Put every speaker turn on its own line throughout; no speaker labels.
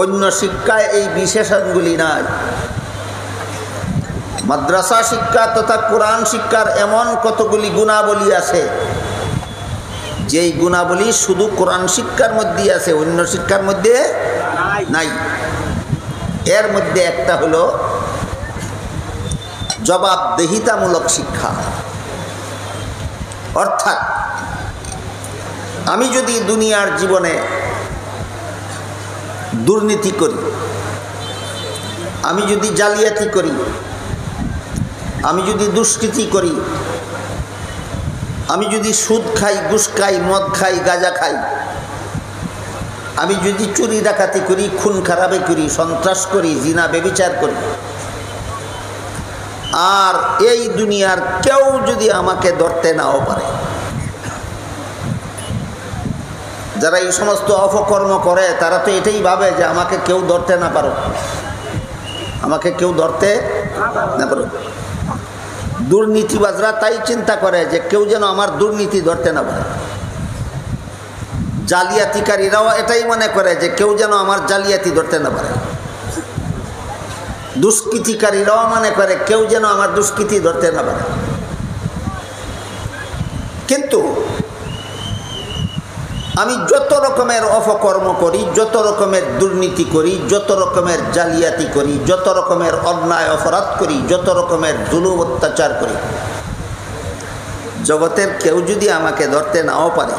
অন্য শিক্ষায় এই বিশেষণগুলি নাই। মাদ্রাসা শিক্ষা তথা কোরআন শিক্ষার এমন কতগুলি গুণাবলী আছে যেই গুণাবলী শুধু কোরআন শিক্ষার মধ্যে আছে, অন্য শিক্ষার মধ্যে নাই। এর মধ্যে একটা হলো জবাবদিহিতামূলক শিক্ষা। অর্থাৎ আমি যদি দুনিয়ার জীবনে দুর্নীতি করি, আমি যদি জালিয়াতি করি, আমি যদি দুষ্কৃতি করি, আমি যদি সুদ খাই, ঘুষ খাই, মদ খাই, গাঁজা খাই, আমি যদি চুরি ডাকাতি করি, খুন খারাপি করি, সন্ত্রাস করি, জিনা ব্যভিচার করি, আর এই দুনিয়ার কেউ যদি আমাকে ধরতে নাও পারে, যারা এই সমস্ত অপকর্ম করে তারা তো এটাই ভাবে যে আমাকে কেউ ধরতে না পারো, আমাকে কেউ ধরতে না পারো। দুর্নীতিবাজরা তাই চিন্তা করে যে কেউ যেন আমার দুর্নীতি ধরতে না পারে। জালিয়াতিকারীরাও এটাই মনে করে যে কেউ যেন আমার জালিয়াতি ধরতে না পারে। দুষ্কৃতিকারীরাও মনে করে কেউ যেন আমার দুষ্কৃতি ধরতে না পারে। কিন্তু আমি যত রকমের অপকর্ম করি, যত রকমের দুর্নীতি করি, যত রকমের জালিয়াতি করি, যত রকমের অন্যায় অপরাধ করি, যত রকমের জুলুম অত্যাচার করি, জগতের কেউ যদি আমাকে ধরতে নাও পারে,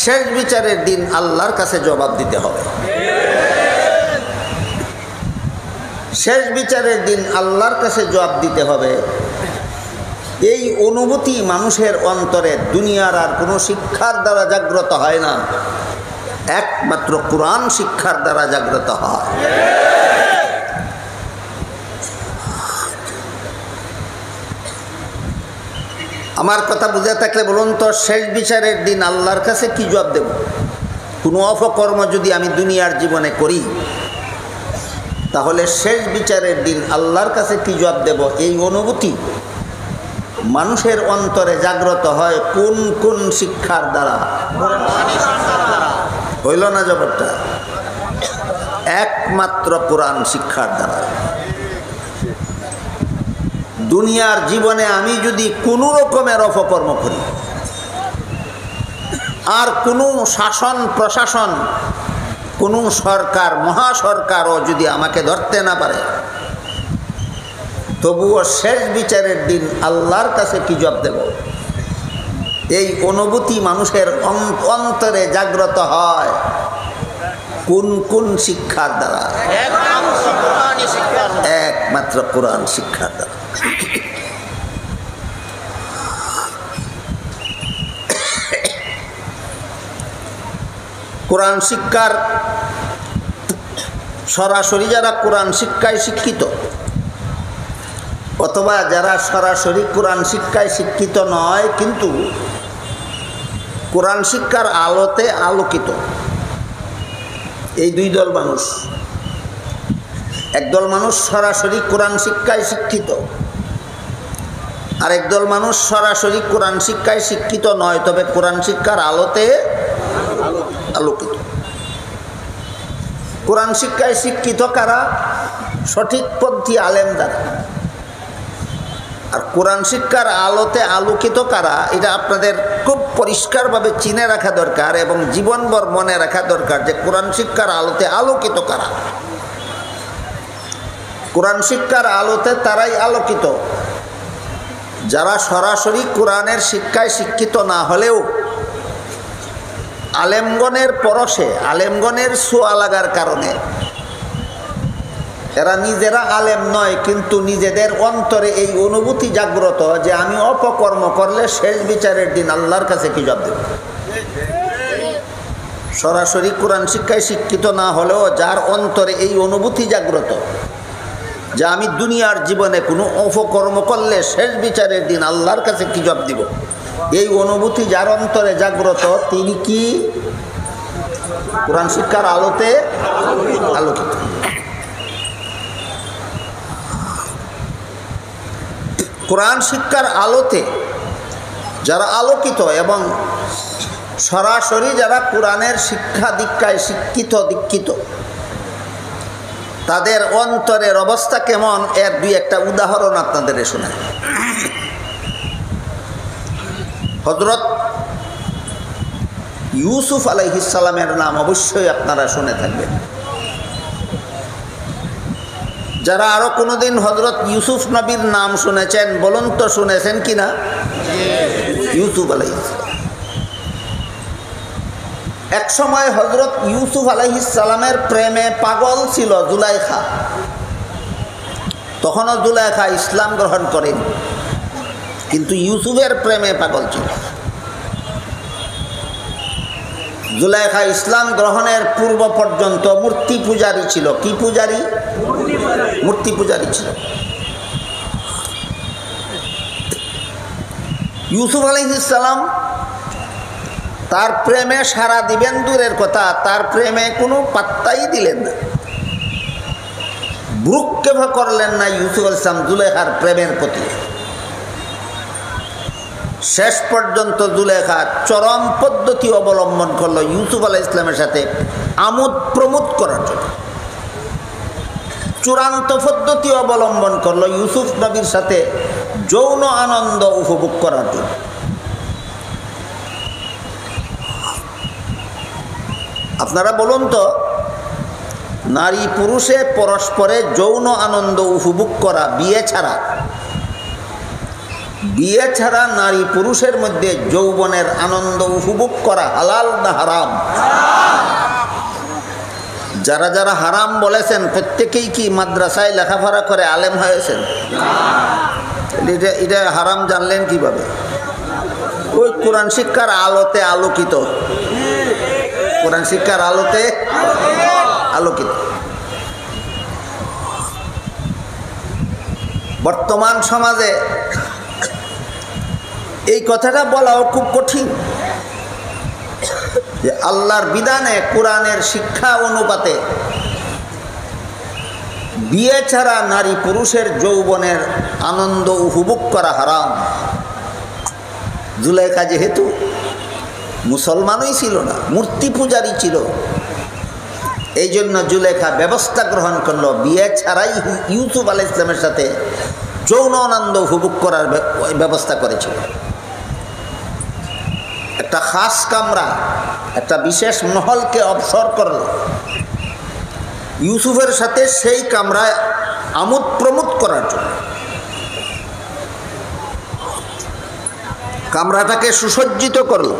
শেষ বিচারের দিন আল্লাহর কাছে জবাব দিতে হবে। শেষ বিচারের দিন আল্লাহর কাছে জবাব দিতে হবে। এই অনুভূতি মানুষের অন্তরে দুনিয়ার আর কোনো শিক্ষার দ্বারা জাগ্রত হয় না, একমাত্র কোরআন শিক্ষার দ্বারা জাগ্রত হয়। আমার কথা বুঝে থাকলে বলুন তো, শেষ বিচারের দিন আল্লাহর কাছে কি জবাব দেব? কোনো অপকর্ম যদি আমি দুনিয়ার জীবনে করি, তাহলে শেষ বিচারের দিন আল্লাহর কাছে কি জবাব দেব? এই অনুভূতি মানুষের অন্তরে জাগ্রত হয় কোন কোন শিক্ষার দ্বারা? হইল না জবাবটা? একমাত্র কোরআন শিক্ষার দ্বারা। দুনিয়ার জীবনে আমি যদি কোনো রকমের অপকর্ম করি, আর কোনো শাসন প্রশাসন, কোনো সরকার মহাসরকারও যদি আমাকে ধরতে না পারে, তবুও শেষ বিচারের দিন আল্লাহর কাছে কি জবাব দেব? এই অনুভূতি মানুষের অন্তরে জাগ্রত হয় কোন কোন শিক্ষার দ্বারা? একমাত্র কোরআন শিক্ষার দ্বারা। কোরআন শিক্ষার সরাসরি যারা কোরআন শিক্ষায় শিক্ষিত, অথবা যারা সরাসরি কোরআন শিক্ষায় শিক্ষিত নয় কিন্তু কোরআন শিক্ষার আলোতে আলোকিত, এই দুই দল মানুষ। একদল মানুষ সরাসরি কোরআন শিক্ষায় শিক্ষিত, আর একদল মানুষ সরাসরি কোরআন শিক্ষায় শিক্ষিত নয়, তবে কোরআন শিক্ষার আলোতে আলোকিত। কোরআন শিক্ষায় শিক্ষিত কারা? সঠিক পন্থী আলেম দ্বারা। আর কোরআন শিক্ষার আলোতে আলোকিত কারা, এটা আপনাদের খুব পরিষ্কারভাবে চিনে রাখা দরকার এবং জীবনভর মনে রাখা দরকার যে কোরআন শিক্ষার আলোতে আলোকিত কারা। কোরআন শিক্ষার আলোতে তারাই আলোকিত যারা সরাসরি কোরআনের শিক্ষায় শিক্ষিত না হলেও আলেমগণের পরশে, আলেমগণের ছোঁয়া লাগার কারণে, এরা নিজেরা আলেম নয় কিন্তু নিজেদের অন্তরে এই অনুভূতি জাগ্রত যে আমি অপকর্ম করলে শেষ বিচারের দিন আল্লাহর কাছে কি জবাব দেব। সরাসরি কোরআন শিক্ষায় শিক্ষিত না হলেও যার অন্তরে এই অনুভূতি জাগ্রত যে আমি দুনিয়ার জীবনে কোনো অপকর্ম করলে শেষ বিচারের দিন আল্লাহর কাছে কি জবাব দিব, এই অনুভূতি যার অন্তরে জাগ্রত, তিনি কি কোরআন শিক্ষার আলোতে আলোকিত। কোরআন শিক্ষার আলোতে যারা আলোকিত এবং সরাসরি যারা কোরআনের শিক্ষা দীক্ষায় শিক্ষিত দীক্ষিত, তাদের অন্তরের অবস্থা কেমন এর দুই একটা উদাহরণ আপনাদের শোনায়। হযরত ইউসুফ আলাইহিস সালামের নাম অবশ্যই আপনারা শুনে থাকবেন। যারা আরো কোনোদিন হযরত ইউসুফ নবীর নাম শুনেছেন বলুন তো, শুনেছেন কিনা? ইউসুফ আলাইহিস সালাম। এক সময় হযরত ইউসুফ আলাইহিস সালামের প্রেমে পাগল ছিল জুলাইখা। তখনও জুলাইখা ইসলাম গ্রহণ করেন, কিন্তু ইউসুফের প্রেমে পাগল ছিল। জুলাইখা ইসলাম গ্রহণের পূর্ব পর্যন্ত মূর্তি পূজারী ছিল। কি পূজারী? মূর্তি পূজারী ছিল। ইউসুফ আলাইহিস সালাম তার প্রেমে সাড়া দিবেন দূরের কথা, তার প্রেমে কোনো পাত্তাই দিলেন না, ভ্রুক্ষেপ করলেন না ইউসুফ আলাইহিস সালাম জুলেখার প্রেমের প্রতি। শেষ পর্যন্ত জুলেখা চরম পদ্ধতি অবলম্বন করলো ইউসুফ আলাইহিস সালামের সাথে আমোদ প্রমোদ করার জন্য। চূড়ান্ত পদ্ধতি অবলম্বন করলো ইউসুফ নবীর সাথে যৌন আনন্দ উপভোগ করার জন্য। আপনারা বলুন তো, নারী পুরুষে পরস্পরে যৌন আনন্দ উপভোগ করা বিয়ে ছাড়া নারী পুরুষের মধ্যে যৌবনের আনন্দ উপভোগ করা হালাল না হারাম? যারা যারা হারাম বলেছেন প্রত্যেকেই কি মাদ্রাসায় লেখাপড়া করে আলেম হয়েছেন? এটা হারাম জানলেন কিভাবে? ওই কোরআন শিক্ষার আলোতে আলোকিত, কোরআন শিক্ষার আলোতে আলোকিত। বর্তমান সমাজে এই কথাটা বলাও খুব কঠিন যে আল্লাহর বিধানে কোরআনের শিক্ষা অনুপাতে বিয়ে ছাড়া নারী পুরুষের যৌবনের আনন্দ উপভোগ করা হারাম। জুলেখা যেহেতু মুসলমানই ছিল না, মূর্তি পূজারী ছিল, এই জন্য জুলেখা ব্যবস্থা গ্রহণ করলো বিয়ে ছাড়াই ইউসুফ আলাইহিস সালামের সাথে যৌন আনন্দ উপভোগ করার ব্যবস্থা করেছিল। একটা খাস কামরা, একটা বিশেষ মহলকে অবসর করল ইউসুফের সাথে, সেই কামরায় আমোদ প্রমোদ করার জন্য। কামরাটাকে সুসজ্জিত করল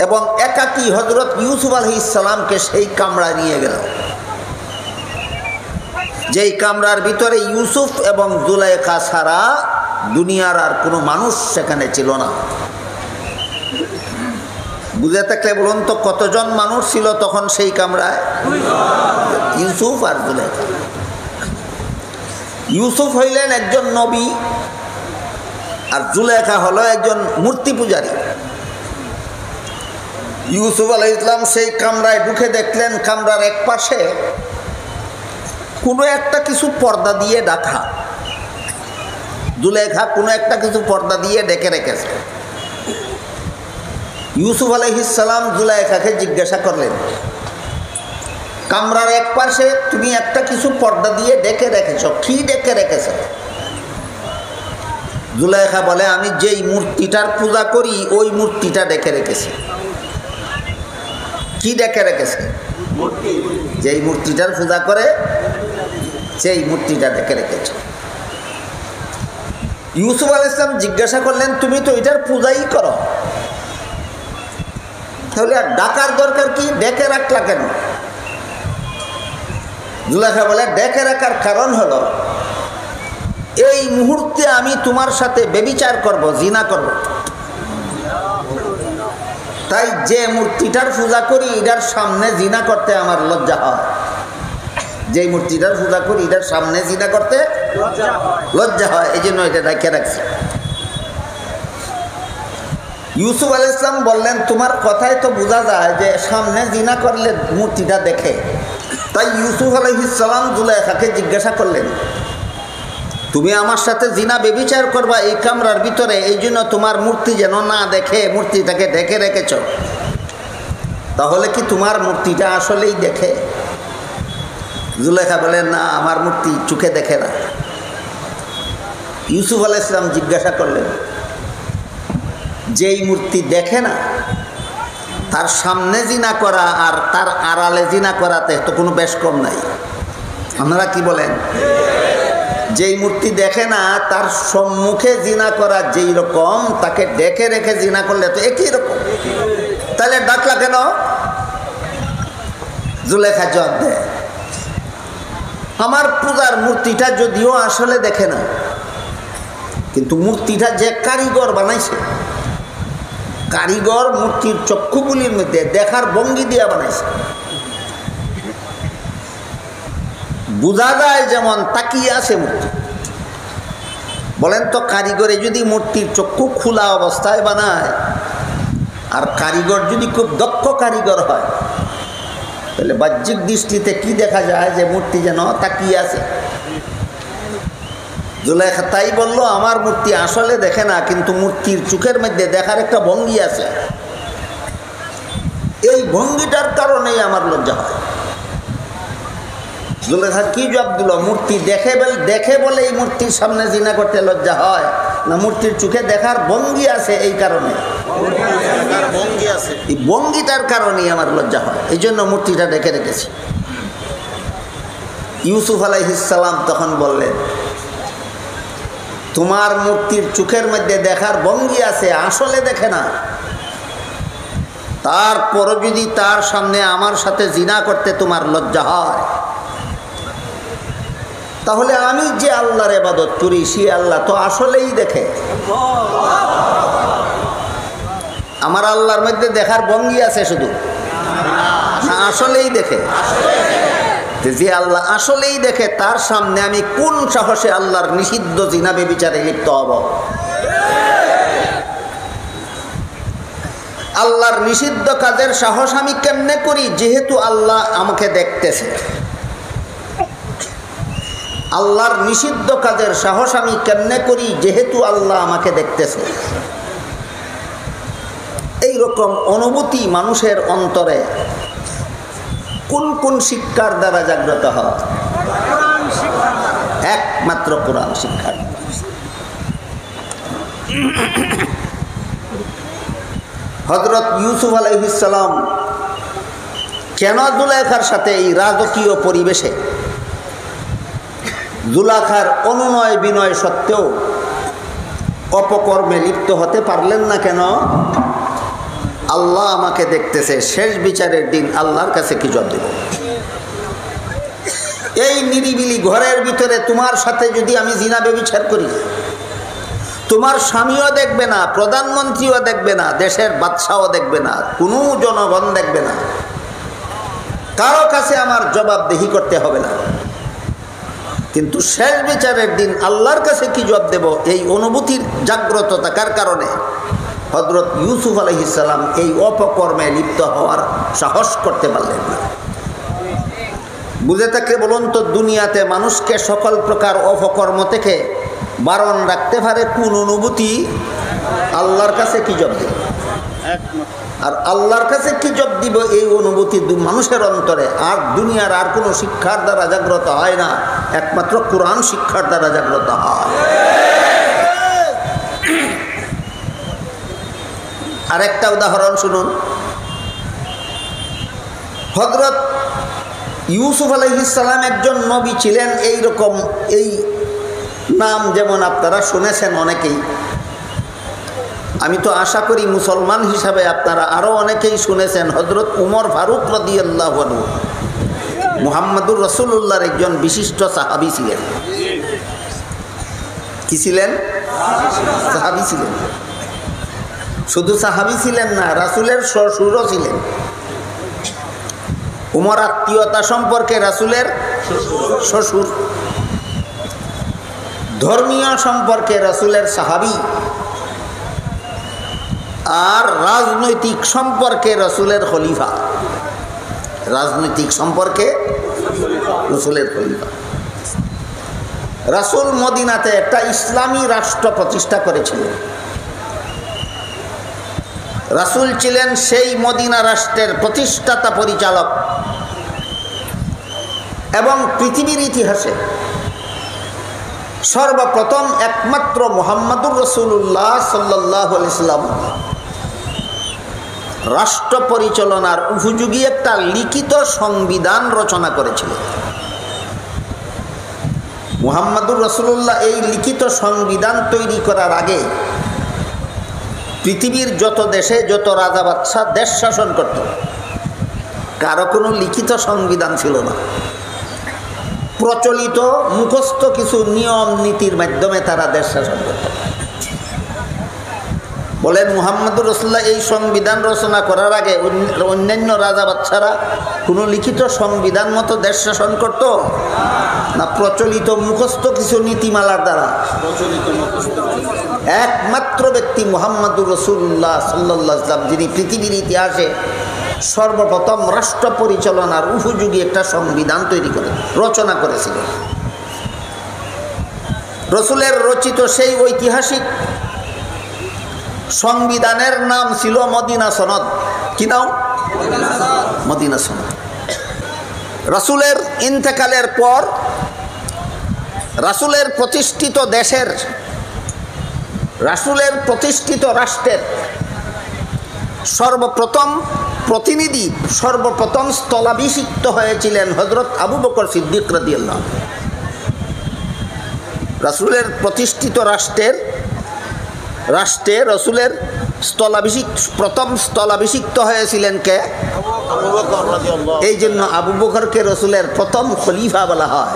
এবং একাকী হযরত ইউসুফ আলাইহিস সালামকে সেই কামরায় নিয়ে গেল, যেই কামরার ভিতরে ইউসুফ এবং জুলেখা ছাড়া দুনিয়ার আর কোনো মানুষ সেখানে ছিল না। বুঝে থাকলে বলুন তো, কতজন মানুষ ছিল তখন সেই কামরায়? ইউসুফ আর জুলেখা। ইউসুফ হইলেন একজন নবী আর জুলেখা হলো একজন মূর্তি পূজারী। ইউসুফ আলাইহিস সালাম সেই কামরায় ঢুকে দেখলেন কামরার এক পাশে কোনো একটা কিছু পর্দা দিয়ে ঢাকা। জুলেখা কোনো একটা কিছু পর্দা দিয়ে ডেকে রেখেছে। ইউসুফ আলাইহিস সালাম জুলেখাকে জিজ্ঞাসা করলেন, কামরার এক পাশে তুমি একটা কিছু পর্দা দিয়ে ডেকে রেখেছ, কি ডেকে রেখেছ? জুলেখা বলে, আমি যেই মূর্তিটার পূজা করি ওই মূর্তিটা ডেকে রেখেছি। কি ডেকে রেখেছে? যেই মূর্তিটার পূজা করে সেই মূর্তিটা ডেকে রেখেছে। ইউসুফ আলাইহিস সালাম জিজ্ঞাসা করলেন, তুমি তো এটার পূজাই করো, তাহলে আর ডাকার দরকার কি? ডেকে রাখলা কেন? জুলেখা বলে, ডেকে রাখার কারণ হলো এই মুহূর্তে আমি তোমার সাথে ব্যভিচার করব, জিনা করব, তাই যে মূর্তিটার পূজা করি এটার সামনে জিনা করতে আমার লজ্জা হয়। যেই মূর্তিটার পূজা করি এটার সামনে জিনা করতে লজ্জা হয়, এই জন্য এটা রেখে রাখছি। ইউসুফ আলাইহিস সালাম বললেন, তোমার কথায় তো বোঝা যায় যে সামনে জিনা করলে মূর্তিটা দেখে। তাই ইউসুফ আলাইহিস সালাম জুলেখাকে জিজ্ঞাসা করলেন, তুমি আমার সাথে জিনা বেবিচার করবা এই কামরার ভিতরে, এই জন্য তোমার মূর্তি যেন না দেখে মূর্তিটাকে ঢেকে রেখেছ। তাহলে কি তোমার মূর্তিটা আসলেই দেখে? জুলেখা বলেন, না, আমার মূর্তি চোখে দেখে না। ইউসুফ আলাইহিস সালাম জিজ্ঞাসা করলেন, যেই মূর্তি দেখে না তার সামনে জিনা করা আর তার আড়ালে জিনা করাতে তো কোনো বেশ কম নাই। আপনারা কি বলেন? যেই মূর্তি দেখে না তার সম্মুখে জিনা করা যেই রকম, তাকে দেখে রেখে জিনা করলে তো একই রকম। তাহলে ডাকলা কেন? জুলেখা জবাব দেয়, আমার পূজার মূর্তিটা যদিও আসলে দেখে না, কিন্তু মূর্তিটা যে কারিগর বানাইছে, কারিগর মূর্তির চক্ষুগুলির মধ্যে দেখার ভঙ্গি দিয়া বানাইছে। বোঝা যায় যেমন তাকিয়ে আছে মূর্তি। বলেন তো, কারিগরে যদি মূর্তির চক্ষু খোলা অবস্থায় বানায় আর কারিগর যদি খুব দক্ষ কারিগর হয়, তাহলে বাহ্যিক দৃষ্টিতে কি দেখা যায়? যে মূর্তি যেন তাকিয়ে আছে। জুলেখা তাই বলল, আমার মূর্তি আসলে দেখে না, কিন্তু মূর্তির চোখের মধ্যে দেখার একটা ভঙ্গি আছে, এই ভঙ্গিটার কারণেই আমার লজ্জা হয়। জুলেখা কি জবাব দিল? মূর্তি দেখে বলে এই মূর্তির সামনে জিনা করতে লজ্জা হয় না, মূর্তির চোখে দেখার ভঙ্গি আছে এই কারণে? এই ভঙ্গিটার কারণেই আমার লজ্জা হয়, এই জন্য মূর্তিটা ডেকে রেখেছি। ইউসুফ আলাইহিস সালাম তখন বললেন, তোমার মূর্তির চোখের মধ্যে দেখার ভঙ্গি আছে, আসলে দেখে না, তারপরও যদি তার সামনে আমার সাথে জিনা করতে তোমার লজ্জা হয়, তাহলে আমি যে আল্লাহর ইবাদত করি সে আল্লাহ তো আসলেই দেখে। আমার আল্লাহর মধ্যে দেখার ভঙ্গি আছে শুধু, না আসলেই দেখে? যে আল্লাহ আসলেই দেখে তার সামনে আমি কোন সাহসে আল্লাহর নিষিদ্ধ জিনা বেবিচারে লিপ্ত হব? আল্লাহর নিষিদ্ধ কাজের সাহস আমি কেমনে করি, যেহেতু আল্লাহ আমাকে দেখতেছে? আল্লাহর নিষিদ্ধ কাজের সাহস আমি কেমনে করি, যেহেতু আল্লাহ আমাকে দেখতেছে? এই রকম অনুভূতি মানুষের অন্তরে কোন কোন শিক্ষার দ্বারা জাগ্রত হয়? একমাত্র কোরআন শিক্ষার। হযরত ইউসুফ আলাইহিস সালাম কেন জুলেখার সাথে এই রাজকীয় পরিবেশে, জুলেখার অনুনয় বিনয় সত্ত্বেও অপকর্মে লিপ্ত হতে পারলেন না কেন? আল্লাহ আমাকে দেখতেছে, শেষ বিচারের দিন আল্লাহর কাছে কি জবাব দেব? এই নিরিবিলি ঘরের ভিতরে তোমার সাথে যদি আমি জিনা ব্যভিচার করি, তোমার স্বামীও দেখবে না, প্রধানমন্ত্রীও দেখবে না, দেশের বাদশাও দেখবে না, কোনো জনগণ দেখবে না, কারো কাছে আমার জবাবদিহি করতে হবে না, কিন্তু শেষ বিচারের দিন আল্লাহর কাছে কি জবাব দেব? এই অনুভূতির জাগ্রত থাকার কারণে হযরত ইউসুফ আলাইহিস সালাম এই অপকর্মে লিপ্ত হওয়ার সাহস করতে পারলেন না। বুঝে থাকলে বলুন তো, দুনিয়াতে মানুষকে সকল প্রকার অপকর্ম থেকে বারণ রাখতে পারে কোন অনুভূতি? আল্লাহর কাছে কি জবাব দিব? আর আল্লাহর কাছে কি জবাব দিব? এই অনুভূতি মানুষের অন্তরে আর দুনিয়ার আর কোনো শিক্ষার দ্বারা জাগ্রত হয় না, একমাত্র কোরআন শিক্ষার দ্বারা জাগ্রত হয়। আরেকটা উদাহরণ শুনুন। হযরত ইউসুফ আলাইহিস সালাম একজন নবী ছিলেন, এই রকম এই নাম যেমন আপনারা শুনেছেন অনেকেই, আমি তো আশা করি মুসলমান হিসাবে আপনারা আরও অনেকেই শুনেছেন। হযরত উমর ফারুক রাদিয়াল্লাহু আনহু মুহাম্মদুর রাসূলুল্লাহর একজন বিশিষ্ট সাহাবী ছিলেন। কি ছিলেন? সাহাবী ছিলেন। শুধু সাহাবী ছিলেন না, রাসূলের শ্বশুরও ছিলেন। উমর আত্মীয়তা সম্পর্কে রাসূলের শ্বশুর, ধর্মীয় সম্পর্কে রাসূলের সাহাবী, আর রাজনৈতিক সম্পর্কে রাসূলের খলিফা। রাজনৈতিক সম্পর্কে রাসূলের খলিফা। রাসূল মদিনাতে একটা ইসলামী রাষ্ট্র প্রতিষ্ঠা করেছিলেন। রাসূল ছিলেন সেই মদিনা রাষ্ট্রের প্রতিষ্ঠাতা পরিচালক এবং পৃথিবীর ইতিহাসে সর্বপ্রথম একমাত্র মুহাম্মদুর রাসূলুল্লাহ সাল্লাল্লাহু আলাইহি ওয়াসাল্লাম রাষ্ট্র পরিচালনার উপযোগী একটা লিখিত সংবিধান রচনা করেছিলেন। মুহাম্মদুর রাসূলুল্লাহ এই লিখিত সংবিধান তৈরি করার আগে পৃথিবীর যত দেশে যত রাজা বাদশা দেশ শাসন করত, কারো কোনো লিখিত সংবিধান ছিল না। প্রচলিত মুখস্থ কিছু নিয়ম নীতির মাধ্যমে তারা দেশ শাসন করত। বলেন মুহাম্মদুর রাসূলুল্লাহ এই সংবিধান রচনা করার আগে অন্যান্য রাজা বাদশারা কোনো লিখিত সংবিধান মতো দেশ শাসন করত না প্রচলিত মুখস্থ কিছু নীতিমালার দ্বারা? একমাত্র ব্যক্তি মুহাম্মদুর রাসূলুল্লাহ সাল্লাল্লাহু আলাইহি ওয়াসাল্লাম যিনি পৃথিবীর ইতিহাসে সর্বপ্রথম রাষ্ট্র পরিচালনার উপযোগী একটা সংবিধান তৈরি করে রচনা করেছিলেন। রাসূলের রচিত সেই ঐতিহাসিক সংবিধানের নাম ছিল মদিনা সনদ। কি নাম? মদিনা সনদ। রাসূলের ইন্তেকালের পর রাসূলের প্রতিষ্ঠিত দেশের, রাসূলের প্রতিষ্ঠিত রাষ্ট্রের সর্বপ্রথম প্রতিনিধি, সর্বপ্রথম স্থলাভিষিক্ত হয়েছিলেন হযরত আবু বকর সিদ্দিক রাদিয়াল্লাহু আনহু। রাসূলের প্রতিষ্ঠিত রাষ্ট্রে রাসূলের প্রথম স্থলাভিষিক্ত হয়েছিলেন কে? আবু বকর রাদিয়াল্লাহু। এই জন্য আবু বকরকে রাসূলের প্রথম খলিফা বলা হয়।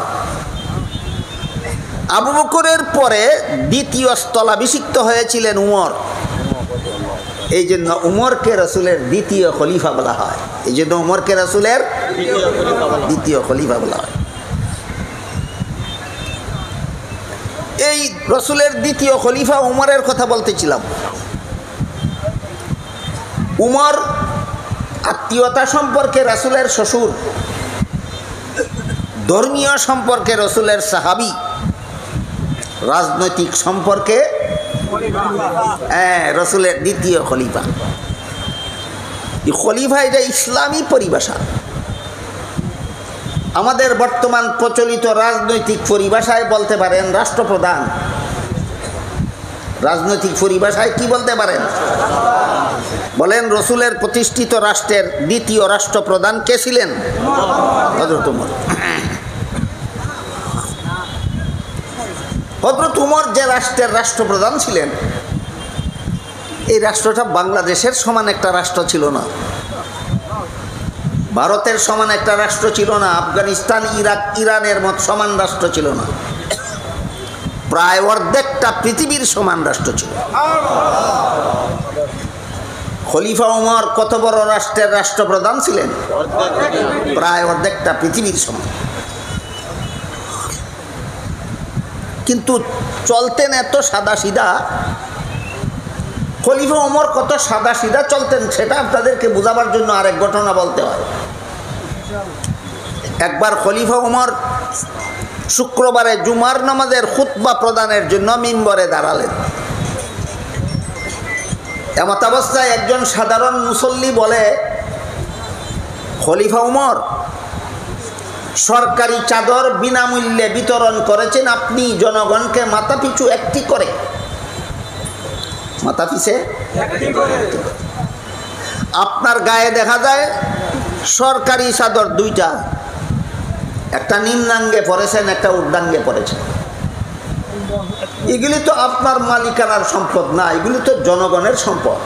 আবু বকরের পরে দ্বিতীয় স্থলাভিষিক্ত হয়েছিলেন উমর। এই জন্য উমরকে রাসূলের দ্বিতীয় খলিফা বলা হয়। এই জন্য উমরকে রাসূলের দ্বিতীয় খলিফা বলা হয়। এই রাসূলের দ্বিতীয় খলিফা উমরের কথা বলতেছিলাম। উমর আত্মীয়তা সম্পর্কে রাসূলের শ্বশুর, ধর্মীয় সম্পর্কে রাসূলের সাহাবী, রাজনৈতিক সম্পর্কে রাসূলের দ্বিতীয় খলিফা। এই খলিফা এটা ইসলামী পরিভাষা। আমাদের বর্তমান প্রচলিত রাজনৈতিক পরিভাষায় বলতে পারেন রাষ্ট্রপ্রধান। রাজনৈতিক পরিভাষায় কি বলতে পারেন? বলেন রাসূলের প্রতিষ্ঠিত রাষ্ট্রের দ্বিতীয় রাষ্ট্রপ্রধান কে ছিলেন? হযরত উমর। হযরত উমর যে রাষ্ট্রের রাষ্ট্রপ্রধান ছিলেন, এই রাষ্ট্রটা বাংলাদেশের সমান একটা রাষ্ট্র ছিল না, ভারতের সমান একটা রাষ্ট্র ছিল না, আফগানিস্তান, ইরাক, ইরানের মত সমান রাষ্ট্র ছিল না, প্রায় অর্ধেকটা পৃথিবীর সমান রাষ্ট্র ছিল। খলিফা উমর কত বড় রাষ্ট্রের রাষ্ট্রপ্রধান ছিলেন? প্রায় অর্ধেকটা পৃথিবীর সমান। কিন্তু চলতেন এত সাদা সিধা। খলিফা উমর কত সাদা সিধা চলতেন সেটা আপনাদেরকে বোঝাবার জন্য আরেক ঘটনা বলতে হয়। একবার খলিফা উমর শুক্রবারে জুমার নামাজের খুতবা প্রদানের জন্য মিম্বরে দাঁড়ালেন। এমত অবস্থায় একজন সাধারণ মুসল্লি বলে, খলিফা উমর সরকারি চাদর বিনামূল্যে বিতরণ করেছেন আপনি জনগণকে মাথা পিছু একটি করে, মাথা পিছে আপনার গায়ে দেখা যায় সরকারি চাদর দুইটা, একটা নিম্নাঙ্গে পড়েছেন, একটা ঊর্ধ্বাঙ্গে পড়েছেন। এগুলি তো আপনার মালিকানার সম্পদ না, এগুলি তো জনগণের সম্পদ।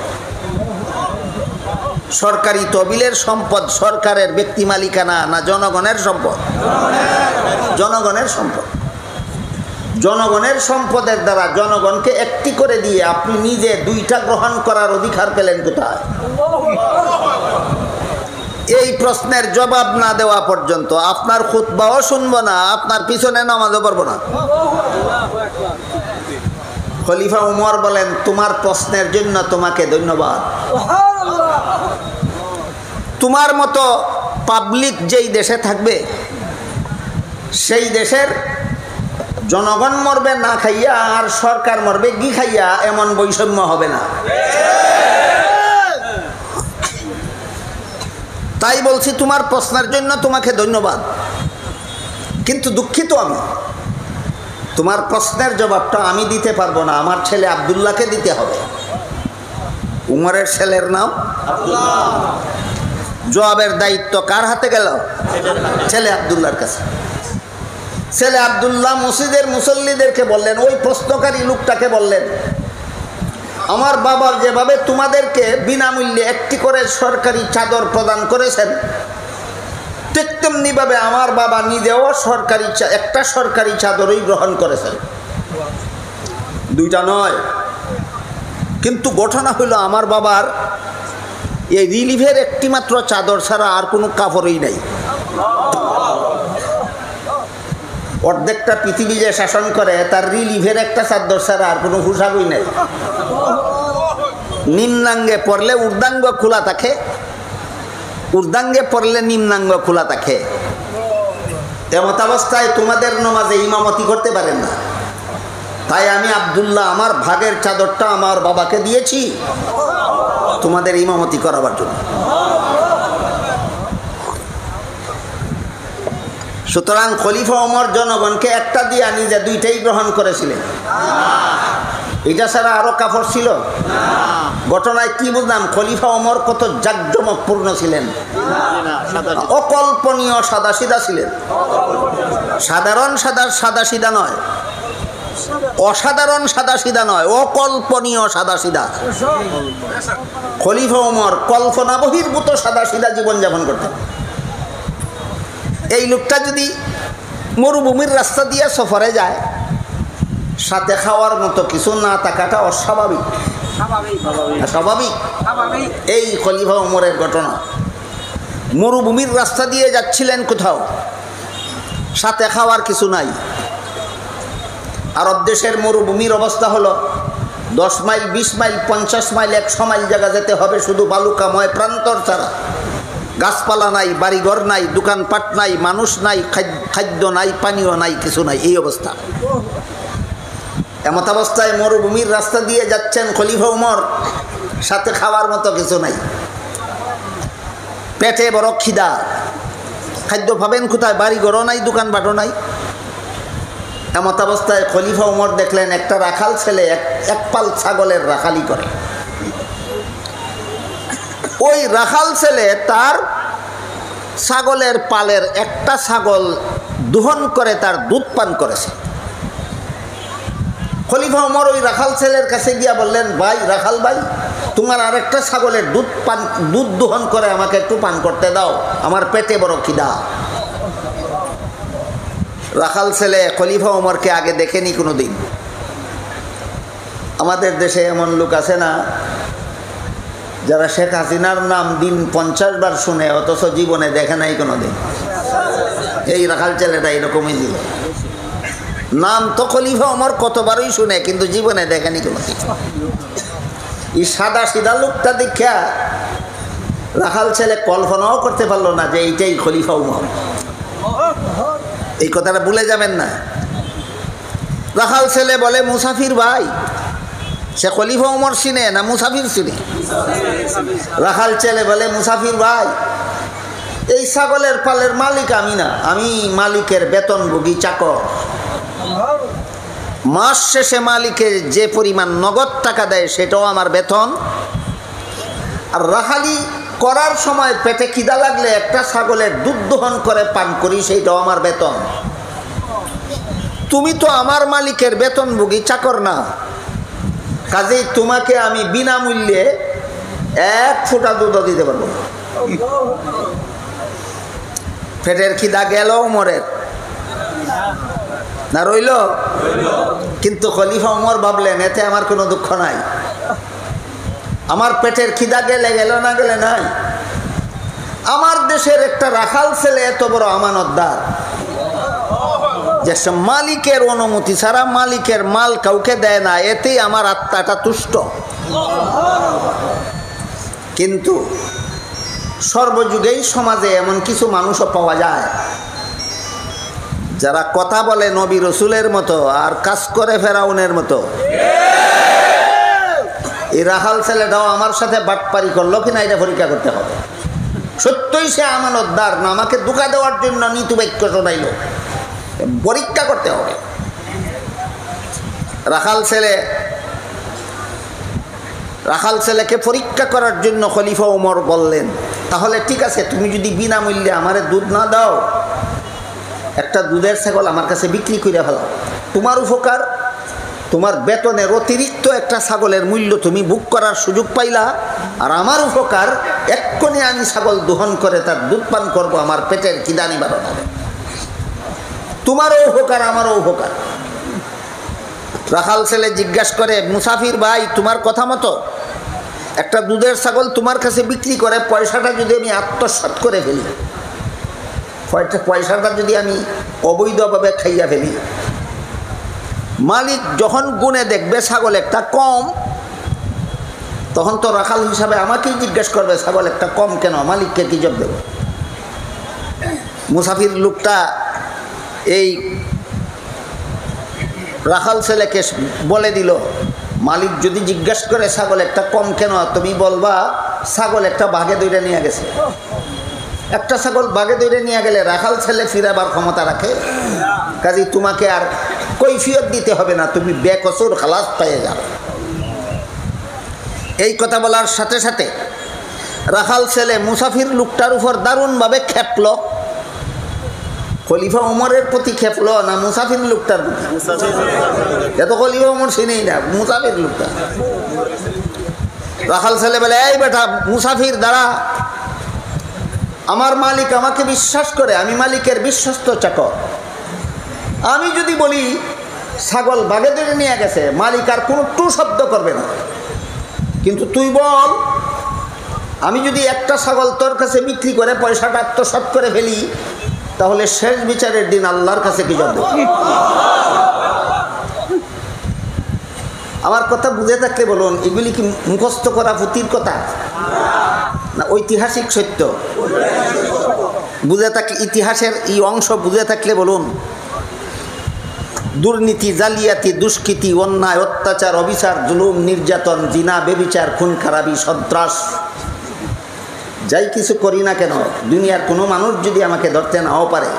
সরকারি তহবিলের সম্পদ সরকারের ব্যক্তি মালিকানা না জনগণের সম্পদ? জনগণের সম্পদ। জনগণের সম্পদের দ্বারা জনগণকে একটি করে দিয়ে আপনি নিজে দুইটা গ্রহণ করার অধিকার পেলেন কোথায়? এই প্রশ্নের জবাব না দেওয়া পর্যন্ত আপনার খুতবাও শুনবো না, আপনার পিছনে নামাজও পড়বো না। খলিফা উমর বলেন, তোমার প্রশ্নের জন্য তোমাকে ধন্যবাদ। তোমার মতো পাবলিক যেই দেশে থাকবে সেই দেশের জনগণ মরবে না খাইয়া আর সরকার মরবে ঘি খাইয়া, এমন বৈষম্য হবে না। তাই বলছি, তোমার প্রশ্নের জন্য তোমাকে ধন্যবাদ, কিন্তু দুঃখিত আমি, তোমার প্রশ্নের জবাবটা আমি দিতে পারবো না, আমার ছেলে আব্দুল্লাহকে দিতে হবে। উমরের ছেলের নাম জবাবের দায়িত্ব কার হাতে গেল? ছেলে আব্দুল্লাহর কাছে। ছেলে আব্দুল্লাহ মসজিদের মুসল্লিদেরকে বললেন, ওই প্রশ্নকারী লোকটাকে বললেন, আমার বাবা যেভাবে তোমাদেরকে বিনামূল্যে একটি করে সরকারি চাদর প্রদান করেছেন, ঠিক তেমনিভাবে আমার বাবা নিজেও একটা সরকারি চাদরই গ্রহণ করেছেন, দুইটা নয়। কিন্তু ঘটনা হলো, আমার বাবার এই রিলিফের একটি মাত্র চাদর ছাড়া আর কোনো কাপড়ই নাই। অর্ধেকটা পৃথিবী যে শাসন করে, তার রিলিফের একটা চাদর ছাড়া আর কোনো পোশাকই নাই। নিম্নাঙ্গে পড়লে ঊর্ধ্বাঙ্গ খোলা থাকে, ঊর্ধ্বাঙ্গে পড়লে নিম্নাঙ্গ খোলা থাকে। এমত অবস্থায় তোমাদের নামাজে ইমামতি করতে পারেন না। তাই আমি আব্দুল্লাহ আমার ভাগের চাদরটা আমার বাবাকে দিয়েছি তোমাদের ইমামতি করাবার জন্য। সুতরাং খলিফা ওমর জনগণকে একটা দিয়া নিজে দুইটাই গ্রহণ করেছিলেন। এটা ছাড়া আরো কাপড় ছিল? ঘটনায় কি বুঝলাম? খলিফা ওমর কত জাঁকজমকপূর্ণ ছিলেন, অকল্পনীয় সাদাসিধা ছিলেন। সাধারণ সাদাসিধা নয়, অসাধারণ সাদাসিধা নয়, অকল্পনীয় সাদাসিধা। খলিফা ওমর কল্পনা বহির্ভূত সাদাসিধা জীবনযাপন করতেন। এই লোকটা যদি মরুভূমির রাস্তা দিয়ে সফরে যায়, সাথে খাওয়ার মতো কিছু না থাকাটা অস্বাভাবিক, স্বাভাবিক। এই খলিফা ওমরের ঘটনা। মরুভূমির রাস্তা দিয়ে যাচ্ছিলেন কোথাও, সাথে খাওয়ার কিছু নাই। আরব দেশের মরুভূমির অবস্থা হলো 10 মাইল, 20 মাইল, 50 মাইল, 100 মাইল জায়গা যেতে হবে শুধু বালুকাময় প্রান্তর ছাড়া। গাছপালা নাই, বাড়িঘর নাই, দোকানপাট নাই, মানুষ নাই, খাদ্য নাই, পানীয় নাই, কিছু নাই, এই অবস্থা। এমত অবস্থায় মরুভূমির রাস্তা দিয়ে যাচ্ছেন খলিফা ওমর, সাথে খাওয়ার মতো কিছু নাই, পেটে বড় খিদা, খাদ্য পাবেন কোথায়? বাড়িঘরও নাই, দোকানপাটও নাই। এমত অবস্থায় খলিফা ওমর দেখলেন একটা রাখাল ছেলে এক পাল ছাগলের রাখালি করে। ওই রাখাল ছেলে তার ছাগলের পালের একটা ছাগল দহন করে তার দুধ পান করেছে। খলিফা ওমর ওই রাখাল ছেলের কাছে গিয়া বললেন, ভাই রাখাল ভাই, তোমার আরেকটা ছাগলের দুধ দহন করে আমাকে একটু পান করতে দাও, আমার পেটে বড় খিদা। রাখাল ছেলে খলিফা ওমরকে আগে দেখেনি কোনো দিন। আমাদের দেশে এমন লোক আছে না, যারা শেখ হাসিনার নাম দিন 50 বার শুনে অথচ জীবনে দেখে নাই কোনো দিন। এই রাখাল ছেলেটা এরকমই ছিল। নাম তো খলিফা ওমর কতবারই শুনে, কিন্তু জীবনে দেখেনি কোনো দিন। এই সাদা সিধা লোকটা দেখা রাখাল ছেলে কল্পনাও করতে পারলো না যে এইটাই খলিফা ওমর। এই কথাটা ভুলে যাবেন না। রাখাল ছেলে বলে, মুসাফির ভাই। সে খলিফা ওমর চিনে না মুসাফির চিনে? রাখাল ছেলে বলে, মুসাফির ভাই, এই ছাগলের পালের মালিক আমি না, আমি মালিকের বেতনভোগী চাকর। মাস শেষে মালিকের যে পরিমাণ নগদ টাকা দেয় সেটাও আমার বেতন, আর রাখালি করার সময় পেটে খিদা লাগলে একটা ছাগলের দুধ দহন করে পান করি, সেইটাও আমার বেতন। তুমি তো আমার মালিকের বেতনভোগী চাকর না, কাজেই তোমাকে আমি বিনামূল্যে 1 ফোঁটা দুধ দিতে পারবো। পেটের খিদা গেল ওমরের না রইল? কিন্তু খলিফা ওমর ভাবলেন, এতে আমার কোনো দুঃখ নাই। আমার পেটের খিদা গেলে গেল, না গেলে নাই। আমার দেশের একটা রাখাল ছেলে এত বড় আমানতদার যে মালিকের অনুমতি ছাড়া মালিকের মাল কাউকে দেয় না, এতেই আমার আত্মাটা তুষ্ট। কিন্তু সর্বযুগেই সমাজে এমন কিছু মানুষও পাওয়া যায় যারা কথা বলে নবী রসুলের মতো আর কাজ করে ফেরাউনের মতো, এই রাখাল ছেলেটাও আমার সাথে বাটপারি করলো কিনা এটা পরীক্ষা করতে হবে। সত্যই সে আমানতদার না আমাকে ধোঁকা দেওয়ার জন্য নীতি বাক্য শোনাইল, পরীক্ষা করতে হবে। রাখাল ছেলেকে পরীক্ষা করার জন্য খলিফা ওমর বললেন, তাহলে ঠিক আছে, তুমি যদি বিনামূল্যে আমারে দুধ না দাও, একটা দুধের ছাগল আমার কাছে বিক্রি করে ফেলাও, তোমার উপকার, তোমার বেতনের অতিরিক্ত একটা ছাগলের মূল্য তুমি বুক করার সুযোগ পাইলা, আর আমার উপকার এক্ষুনি আমি ছাগল দহন করে তার দুধ পান করবো, আমার পেটের খিদা নিবারণ হবে। তোমারও উপকার আমারও উপকার। রাখাল ছেলে জিজ্ঞাসা করে, মুসাফির ভাই, তোমার কথা মতো একটা দুধের ছাগল তোমার কাছে বিক্রি করে পয়সাটা যদি আমি আত্মসাৎ করে ফেলি, পয়সাটা যদি আমি অবৈধভাবে খাইয়া ফেলি, মালিক যখন গুনে দেখবে ছাগল একটা কম, তখন তো রাখাল হিসাবে আমাকেই জিজ্ঞেস করবে ছাগল একটা কম কেন, মালিককে কি জবাব দেব? মুসাফির লোকটা এই রাখাল ছেলেকে বলে দিল, মালিক যদি জিজ্ঞেস করে ছাগল একটা কম কেন, তুমি বলবা ছাগল একটা বাঘে দৌড়ে নিয়ে গেছে। একটা ছাগল বাঘে দৌড়ে নিয়ে গেলে রাখাল ছেলে ফিরাবার ক্ষমতা রাখে? কাজে তোমাকে আর কৈফিয়ত দিতে হবে না, তুমি বেকসুর খালাস পেয়ে যাও। এই কথা বলার সাথে সাথে রাখাল ছেলে মুসাফির লোকটার উপর দারুণভাবে খেপল। খলিফা ওমরের প্রতি খেপল না মুসাফির লোকটার প্রতি? এত খলিফা ওমর চিনেই না, মুসাফির লোকটা। রাখাল ছেলে বলে, এই বেটা মুসাফির, দাঁড়া, আমার মালিক আমাকে বিশ্বাস করে, আমি মালিকের বিশ্বস্ত চাকর। আমি যদি বলি ছাগল বাঘে ধরে নিয়ে গেছে, মালিক আর কোনো টু শব্দ করবে না, কিন্তু তুই বল, আমি যদি একটা ছাগল তোর কাছে বিক্রি করে পয়সাটা আত্মসাৎ করে ফেলি, তাহলে শেষ বিচারের দিন আল্লাহর কাছে কি জবাব দেব? আমার কথা বুঝে থাকলে বলুন, এগুলি কি মুখস্থ করা পুঁথির কথা না ঐতিহাসিক সত্য? বুঝে থাকলে, ইতিহাসের এই অংশ বুঝে থাকলে বলুন, দুর্নীতি, জালিয়াতি, দুষ্কৃতি, অন্যায়, অত্যাচার, অবিচার, জুলুম, নির্যাতন, জিনা, বেবিচার, খুন খারাপি, সন্ত্রাস, যাই কিছু করি না কেন, দুনিয়ার কোনো মানুষ যদি আমাকে ধরতে নাও পারে,